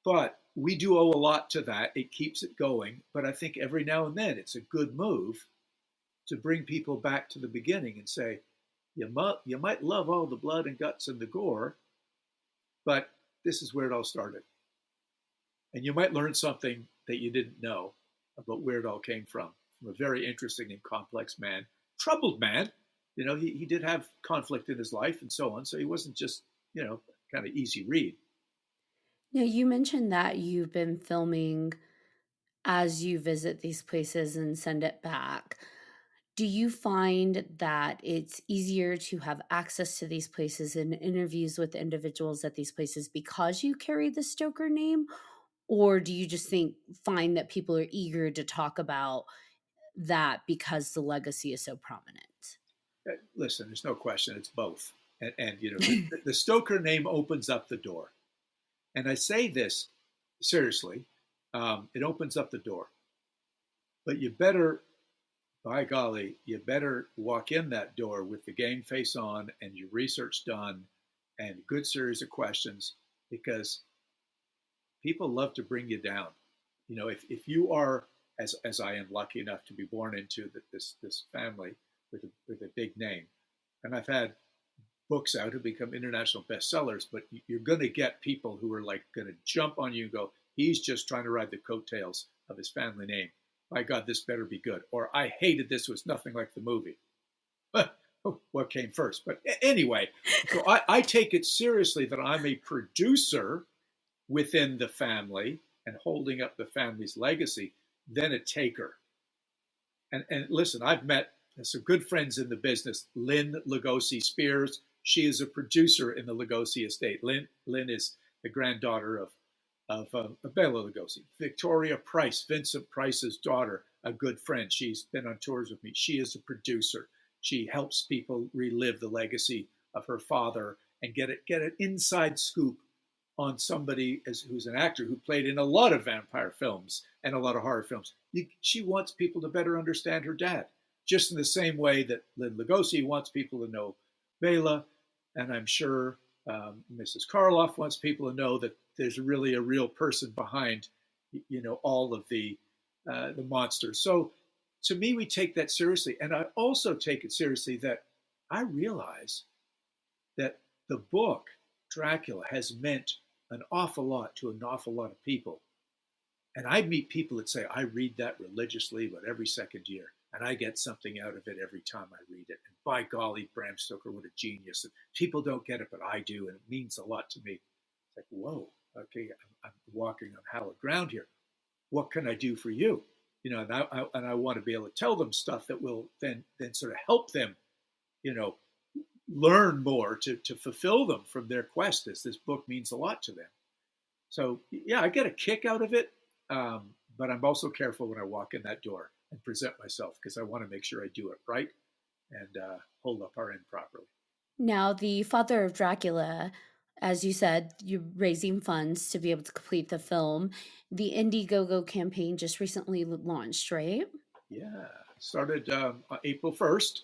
but we do owe a lot to that. It keeps it going, but I think every now and then it's a good move to bring people back to the beginning and say, you might love all the blood and guts and the gore, but this is where it all started. And you might learn something that you didn't know about where it all came from a very interesting and complex man, troubled man. He did have conflict in his life and so on, so he wasn't just, kind of easy read. Now, you mentioned that you've been filming as you visit these places and send it back. Do you find that it's easier to have access to these places and interviews with individuals at these places because you carry the Stoker name? Or do you just find that people are eager to talk about that because the legacy is so prominent? Listen, there's no question, it's both. And the Stoker name opens up the door. And I say this seriously, it opens up the door. But you better, by golly, you better walk in that door with the game face on and your research done and a good series of questions, because people love to bring you down. If you are, as I am lucky enough to be born into this family with a big name, and I've had books out who become international bestsellers, but you're going to get people who are like going to jump on you and go, he's just trying to ride the coattails of his family name. My God, this better be good. Or I hated this, was nothing like the movie. What came first? But anyway, so I take it seriously that I'm a producer within the family and holding up the family's legacy, than a taker. And listen, I've met some good friends in the business. Lynn Lugosi Spears, she is a producer in the Lugosi estate. Lynn is the granddaughter of Bela Lugosi. Victoria Price, Vincent Price's daughter, a good friend. She's been on tours with me. She is a producer. She helps people relive the legacy of her father and get an inside scoop on somebody who's an actor who played in a lot of vampire films and a lot of horror films. She wants people to better understand her dad, just in the same way that Lynn Lugosi wants people to know Bela, and I'm sure Mrs. Karloff wants people to know that there's really a real person behind, all of the monsters. So to me, we take that seriously. And I also take it seriously that I realize that the book, Dracula, has meant an awful lot to an awful lot of people. And I meet people that say, I read that religiously, but every second year. And I get something out of it every time I read it. And by golly, Bram Stoker, what a genius. And people don't get it, but I do. And it means a lot to me. It's like, whoa, okay, I'm walking on hallowed ground here. What can I do for you? And I want to be able to tell them stuff that will then sort of help them, learn more to fulfill them from their quest, as this book means a lot to them. So, yeah, I get a kick out of it, but I'm also careful when I walk in that door and present myself, because I want to make sure I do it right and hold up our end properly. Now, the father of Dracula, as you said, you're raising funds to be able to complete the film. The Indiegogo campaign just recently launched, right? Yeah, started April 1st,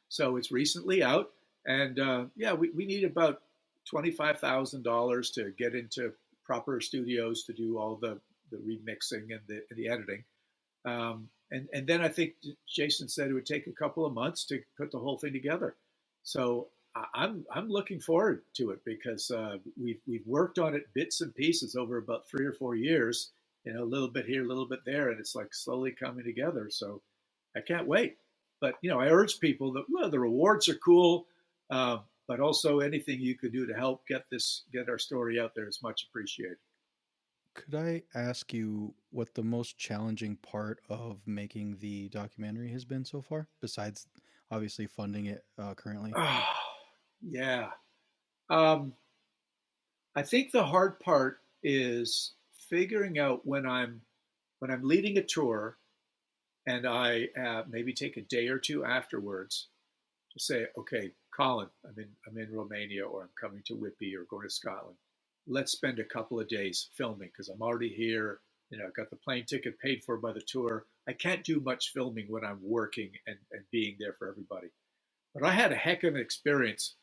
so it's recently out. And we need about $25,000 to get into proper studios to do all the remixing and the editing. And then I think Jason said it would take a couple of months to put the whole thing together. So I'm looking forward to it, because we've worked on it bits and pieces over about 3 or 4 years, a little bit here, a little bit there, and it's like slowly coming together. So I can't wait. But I urge people that the rewards are cool, but also anything you could do to help get our story out there is much appreciated. Could I ask you what the most challenging part of making the documentary has been so far, besides obviously funding it currently? Oh, yeah. Um, I think the hard part is figuring out when I'm leading a tour and I maybe take a day or two afterwards to say, okay, Colin, I'm in Romania, or I'm coming to Whitby or going to Scotland. Let's spend a couple of days filming because I'm already here. I've got the plane ticket paid for by the tour. I can't do much filming when I'm working and being there for everybody. But I had a heck of an experience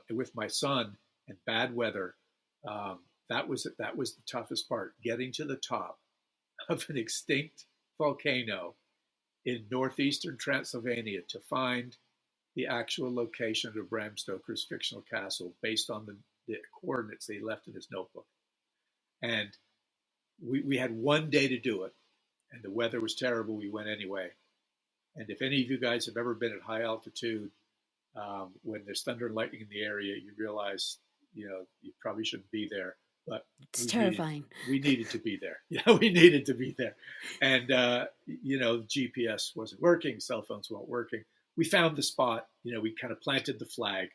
with my son and bad weather. That was the toughest part, getting to the top of an extinct volcano in northeastern Transylvania to find the actual location of Bram Stoker's fictional castle based on the coordinates they left in his notebook. And we had one day to do it, and the weather was terrible. We went anyway. And if any of you guys have ever been at high altitude, when there's thunder and lightning in the area, you realize, you probably shouldn't be there. But it's terrifying. We needed to be there. Yeah, we needed to be there. And, GPS wasn't working. Cell phones weren't working. We found the spot. We kind of planted the flag.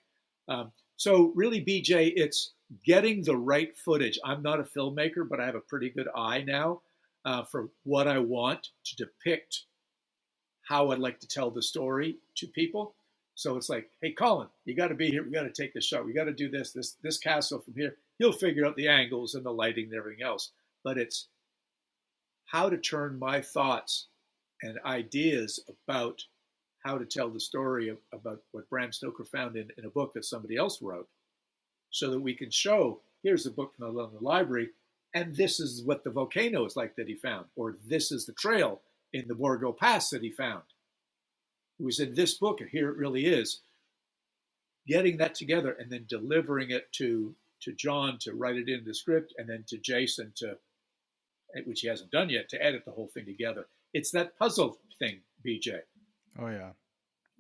So really, BJ, it's getting the right footage. I'm not a filmmaker, but I have a pretty good eye now for what I want to depict, how I'd like to tell the story to people. So it's like, hey, Colin, you got to be here. We got to take this shot. We got to do this castle from here. He'll figure out the angles and the lighting and everything else. But it's how to turn my thoughts and ideas about how to tell the story about what Bram Stoker found in a book that somebody else wrote, so that we can show, here's a book from the London Library, and this is what the volcano is like that he found, or this is the trail in the Borgo Pass that he found. It was in this book, and here it really is. Getting that together and then delivering it to John to write it into the script, and then to Jason which he hasn't done yet, to edit the whole thing together. It's that puzzle thing, BJ. Oh yeah.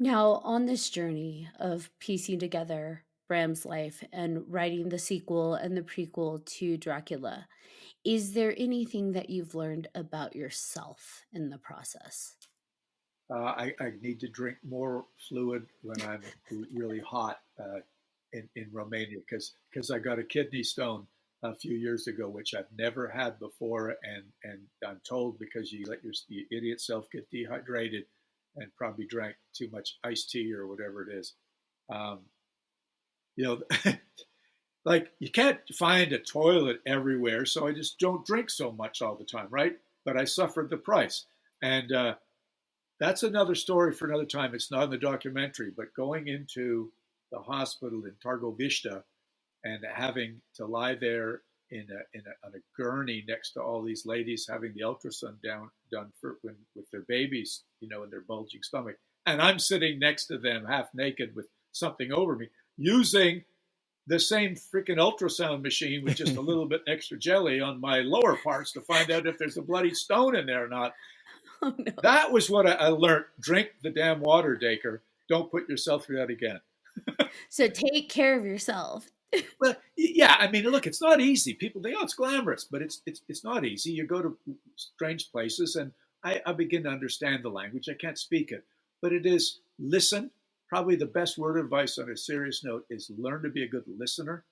Now, on this journey of piecing together Bram's life and writing the sequel and the prequel to Dracula, is there anything that you've learned about yourself in the process? I need to drink more fluid when I'm really hot in Romania, because I got a kidney stone a few years ago, which I've never had before, and I'm told because you let your idiot self get dehydrated and probably drank too much iced tea or whatever it is. Like, you can't find a toilet everywhere, so I just don't drink so much all the time, right? But I suffered the price. And that's another story for another time. It's not in the documentary, but going into the hospital in Targovishta and having to lie there on a gurney next to all these ladies having the ultrasound done with their babies, in their bulging stomach. And I'm sitting next to them half naked with something over me, using the same freaking ultrasound machine with just a little bit extra jelly on my lower parts to find out if there's a bloody stone in there or not. Oh, no. That was what I learned. Drink the damn water, Dacre. Don't put yourself through that again. So take care of yourself. Well, yeah, look, it's not easy. People think, it's glamorous, but it's not easy. You go to strange places, and I begin to understand the language. I can't speak it, but it is listen. Probably the best word of advice on a serious note is learn to be a good listener,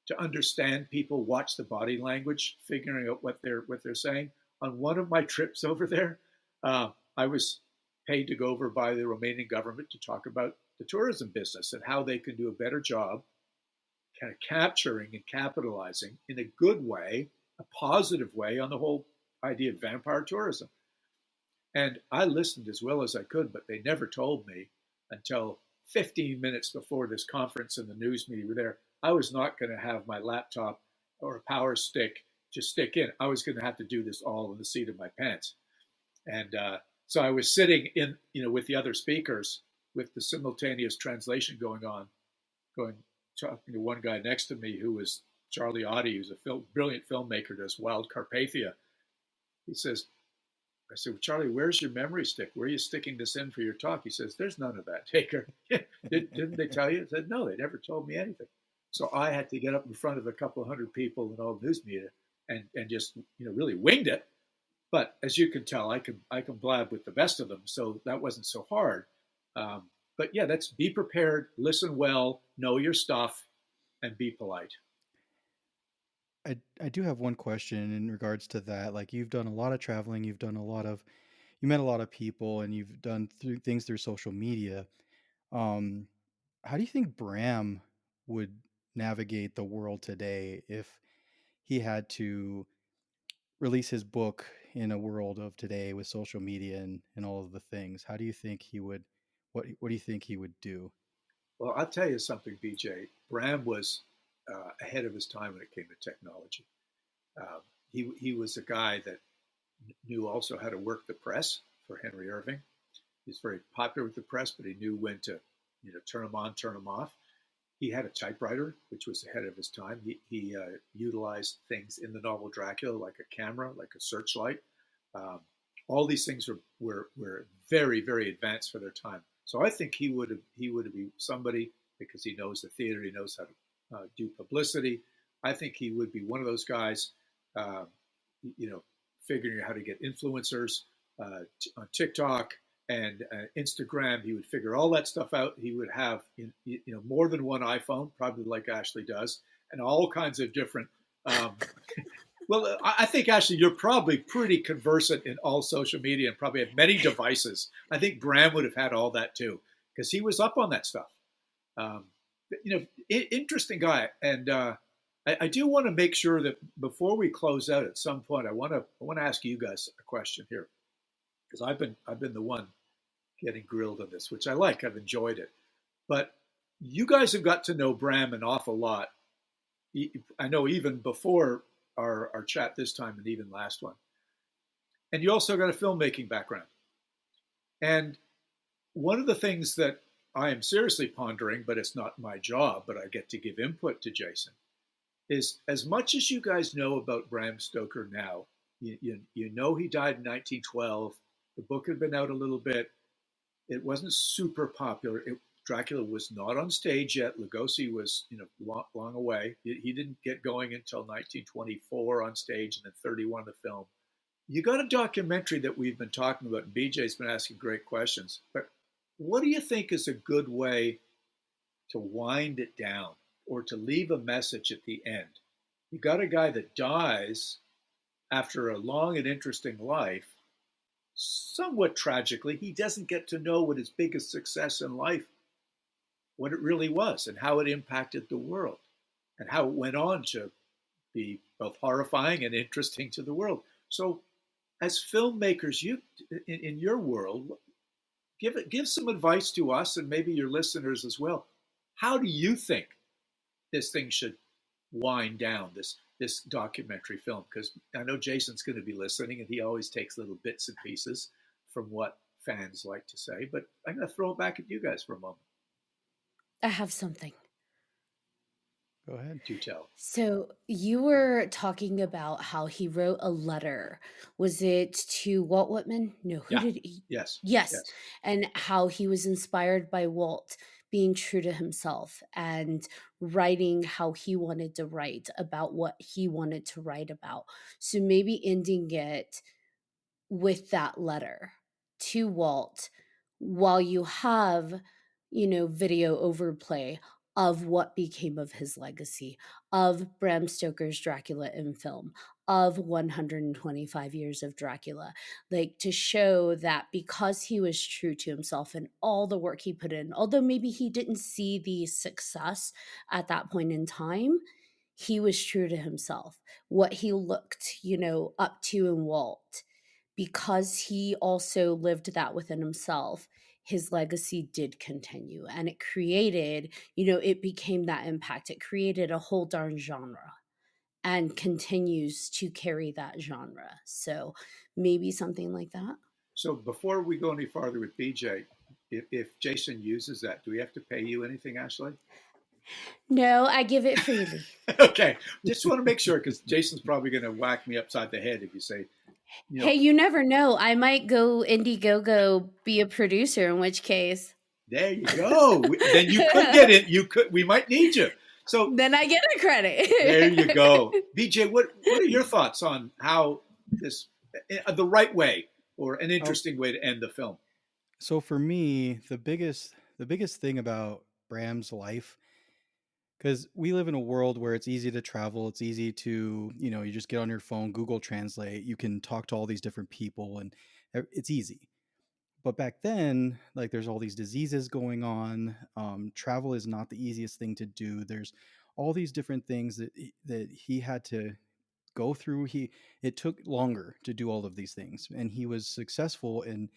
to understand people, watch the body language, figuring out what they're saying. On one of my trips over there, I was paid to go over by the Romanian government to talk about the tourism business and how they can do a better job kind of capturing and capitalizing in a good way, a positive way, on the whole idea of vampire tourism. And I listened as well as I could, but they never told me until 15 minutes before this conference and the news meeting were there, I was not going to have my laptop or a power stick just stick in. I was going to have to do this all in the seat of my pants. And so I was sitting in, with the other speakers with the simultaneous translation going on, talking to one guy next to me who was Charlie Oddie, who's a brilliant filmmaker, does Wild Carpathia. He says, I said, well, Charlie, where's your memory stick? Where are you sticking this in for your talk? He says, there's none of that, Dacre. Didn't they tell you? I said, no, they never told me anything. So I had to get up in front of a couple of hundred people and all news media and just, really winged it. But as you can tell, I can blab with the best of them. So that wasn't so hard. But yeah, that's be prepared, listen well, know your stuff, and be polite. I do have one question in regards to that. Like, you've done a lot of traveling, you met a lot of people, and you've done things through social media. Um, how do you think Bram would navigate the world today if he had to release his book in a world of today with social media and all of the things? How do you think he would, what do you think he would do? Well, I'll tell you something, BJ. Bram was ahead of his time when it came to technology. He was a guy that knew also how to work the press for Henry Irving. He was very popular with the press, but he knew when to turn them on, turn them off. He had a typewriter, which was ahead of his time. He utilized things in the novel Dracula, like a camera, like a searchlight. All these things were very, very advanced for their time. So I think he would be somebody, because he knows the theater, he knows how to do publicity. I think he would be one of those guys, figuring out how to get influencers on TikTok and Instagram. He would figure all that stuff out. He would have more than one iPhone, probably like Ashley does, and all kinds of different. Well, I think Ashley, you're probably pretty conversant in all social media and probably have many devices. I think Bram would have had all that too, because he was up on that stuff. Interesting guy, and I do want to make sure that before we close out, at some point, I want to ask you guys a question here, because I've been the one getting grilled on this, which I like. I've enjoyed it, but you guys have got to know Bram an awful lot. I know even before our chat this time and even last one, and you also got a filmmaking background. And one of the things that I am seriously pondering, but it's not my job, but I get to give input to Jason, is as much as you guys know about Bram Stoker now, you know he died in 1912. The book had been out a little bit. It wasn't super popular. Dracula was not on stage yet. Lugosi was long away. He didn't get going until 1924 on stage, and then 31 the film. You got a documentary that we've been talking about, and BJ's been asking great questions. But what do you think is a good way to wind it down or to leave a message at the end? You got a guy that dies after a long and interesting life, somewhat tragically. He doesn't get to know what his biggest success in life, what it really was, and how it impacted the world, and how it went on to be both horrifying and interesting to the world. So, as filmmakers, you in your world, give some advice to us and maybe your listeners as well. How do you think this thing should wind down, this documentary film? Because I know Jason's going to be listening, and he always takes little bits and pieces from what fans like to say. But I'm going to throw it back at you guys for a moment. I have something. Go ahead. Do tell. So you were talking about how he wrote a letter. Was it to Walt Whitman? No, who did he? Yes. Yes. And how he was inspired by Walt being true to himself and writing how he wanted to write about what he wanted to write about. So maybe ending it with that letter to Walt while you have, video overplay of what became of his legacy, of Bram Stoker's Dracula in film, of 125 years of Dracula, like to show that because he was true to himself and all the work he put in, although maybe he didn't see the success at that point in time, he was true to himself, what he looked, up to in Walt. Because he also lived that within himself, his legacy did continue, and it created, it became that impact. It created a whole darn genre and continues to carry that genre. So maybe something like that. So before we go any farther with BJ, if Jason uses that, do we have to pay you anything, Ashley? No, I give it freely. Okay. Just want to make sure, because Jason's probably going to whack me upside the head if you say, You know, Hey, you never know. I might go Indiegogo be a producer, in which case. there you go. Then you could get it. We might need you. So Then I get a credit. there you go. BJ, what are your thoughts on how this, the right way or an Oh, interesting way to end the film? so for me, the biggest thing about Bram's life, because we live in a world where it's easy to travel, it's easy to, you just get on your phone, Google Translate, you can talk to all these different people, and it's easy. But back then, like, there's all these diseases going on. Travel is not the easiest thing to do. There's all these different things that he had to go through. It took longer to do all of these things, and he was successful in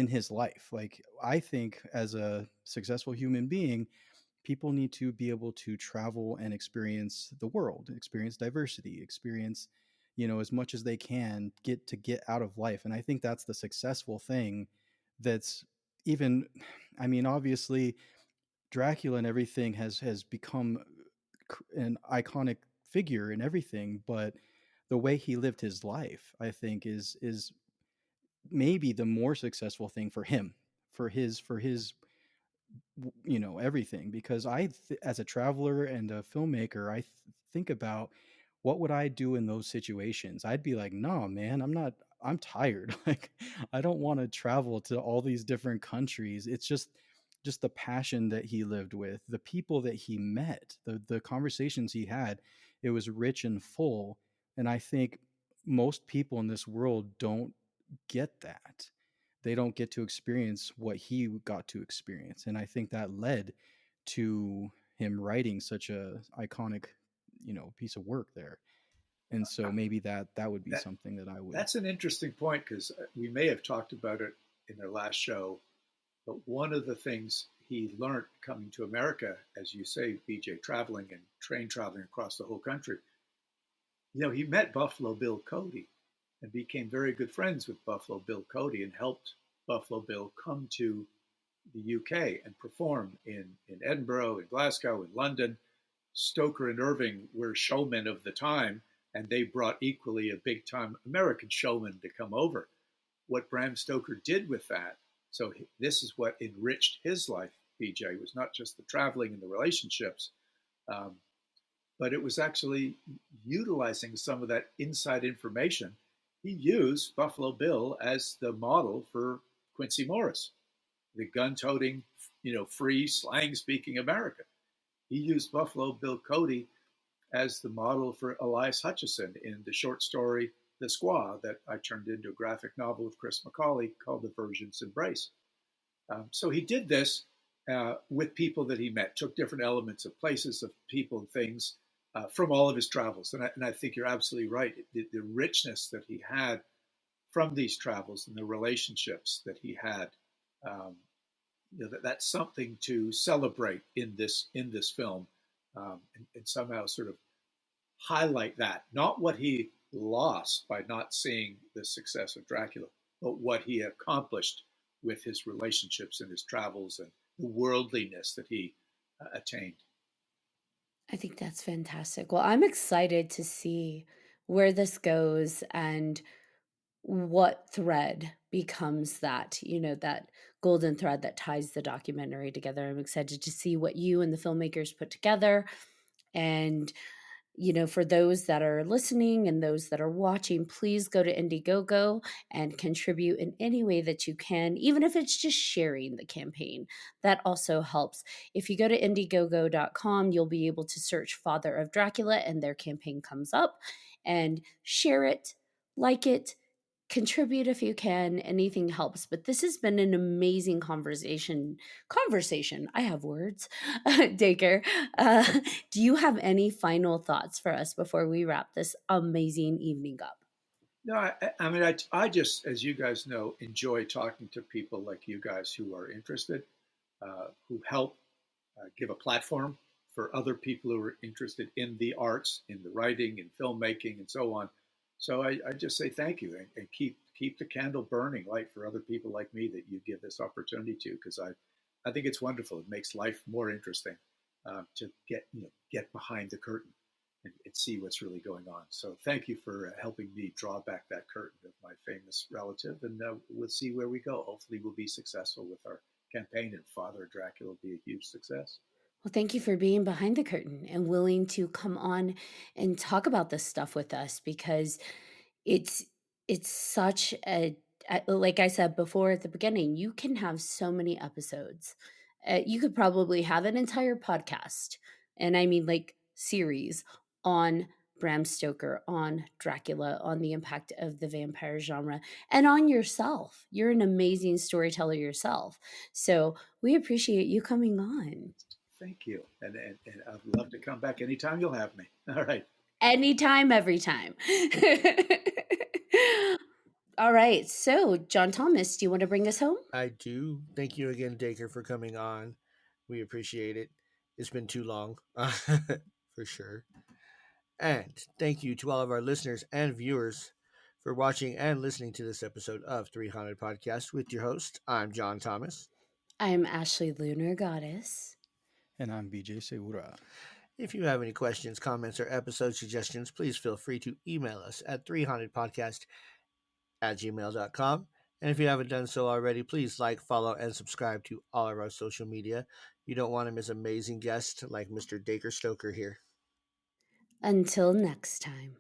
his life. Like, I think as a successful human being, people need to be able to travel and experience the world, experience diversity, experience, as much as they can get out of life. And I think that's the successful thing. That's even, I mean, obviously Dracula and everything has become an iconic figure and everything, but the way he lived his life, I think, is maybe the more successful thing for him, for his everything. Because as a traveler and a filmmaker, think about what would I do in those situations. I'd be like, no, man, I'm tired. Like, I don't want to travel to all these different countries. It's just the passion that he lived with, the people that he met, the conversations he had. It was rich and full. And I think most people in this world don't get that. They don't get to experience what he got to experience. And I think that led to him writing such a iconic, piece of work there. And so maybe that would be That something that I would. that's an interesting point because we may have talked about it in our last show. But one of the things he learned coming to America, as you say, BJ, traveling and train traveling across the whole country, he met Buffalo Bill Cody and became very good friends with Buffalo Bill Cody and helped Buffalo Bill come to the UK and perform in Edinburgh, in Glasgow, in London. Stoker and Irving were showmen of the time, and they brought equally a big time American showman to come over. What Bram Stoker did with that, so this is what enriched his life, BJ, was not just the traveling and the relationships, um, but it was actually utilizing some of that inside information. He used Buffalo Bill as the model for Quincy Morris, the gun-toting, free slang-speaking American. He used Buffalo Bill Cody as the model for Elias Hutchison in the short story The Squaw that I turned into a graphic novel of Chris McCauley called The Virgin's Embrace. So he did this with people that he met, took different elements of places, of people and things from all of his travels. And I think you're absolutely right. The richness that he had from these travels and the relationships that he had, that's something to celebrate in this film, and somehow sort of highlight that, not what he lost by not seeing the success of Dracula, but what he accomplished with his relationships and his travels and the worldliness that he attained. I think that's fantastic. Well, I'm excited to see where this goes and what thread becomes that golden thread that ties the documentary together. I'm excited to see what you and the filmmakers put together. And for those that are listening and those that are watching, please go to Indiegogo and contribute in any way that you can, even if it's just sharing the campaign. That also helps. If you go to Indiegogo.com, you'll be able to search Father of Dracula and their campaign comes up, and share it, like it, contribute if you can. Anything helps. But this has been an amazing conversation. I have words. Dacre, do you have any final thoughts for us before we wrap this amazing evening up? No, I mean, I just, as you guys know, enjoy talking to people like you guys who are interested, who help give a platform for other people who are interested in the arts, in the writing, in filmmaking, and so on. So I just say thank you, and keep the candle burning light for other people like me that you give this opportunity to, because I think it's wonderful. It makes life more interesting to get behind the curtain and see what's really going on. So thank you for helping me draw back that curtain of my famous relative, and we'll see where we go. Hopefully, we'll be successful with our campaign, and Father Dracula will be a huge success. Well, thank you for being behind the curtain and willing to come on and talk about this stuff with us, because it's it's such like I said before at the beginning, you can have so many episodes. You could probably have an entire podcast, and I mean like series, on Bram Stoker, on Dracula, on the impact of the vampire genre, and on yourself. You're an amazing storyteller yourself. So we appreciate you coming on. Thank you, and I'd love to come back anytime you'll have me. All right. Anytime, every time. All right. So, John Thomas, do you want to bring us home? I do. Thank you again, Dacre, for coming on. We appreciate it. It's been too long, for sure. And thank you to all of our listeners and viewers for watching and listening to this episode of 3Haunted Podcast with your host. I'm John Thomas. I'm Ashley Lunar Goddess. And I'm BJ Segura. If you have any questions, comments, or episode suggestions, please feel free to email us at 3hauntedpodcast@gmail.com. And if you haven't done so already, please like, follow, and subscribe to all of our social media. You don't want to miss amazing guests like Mr. Dacre Stoker here. Until next time.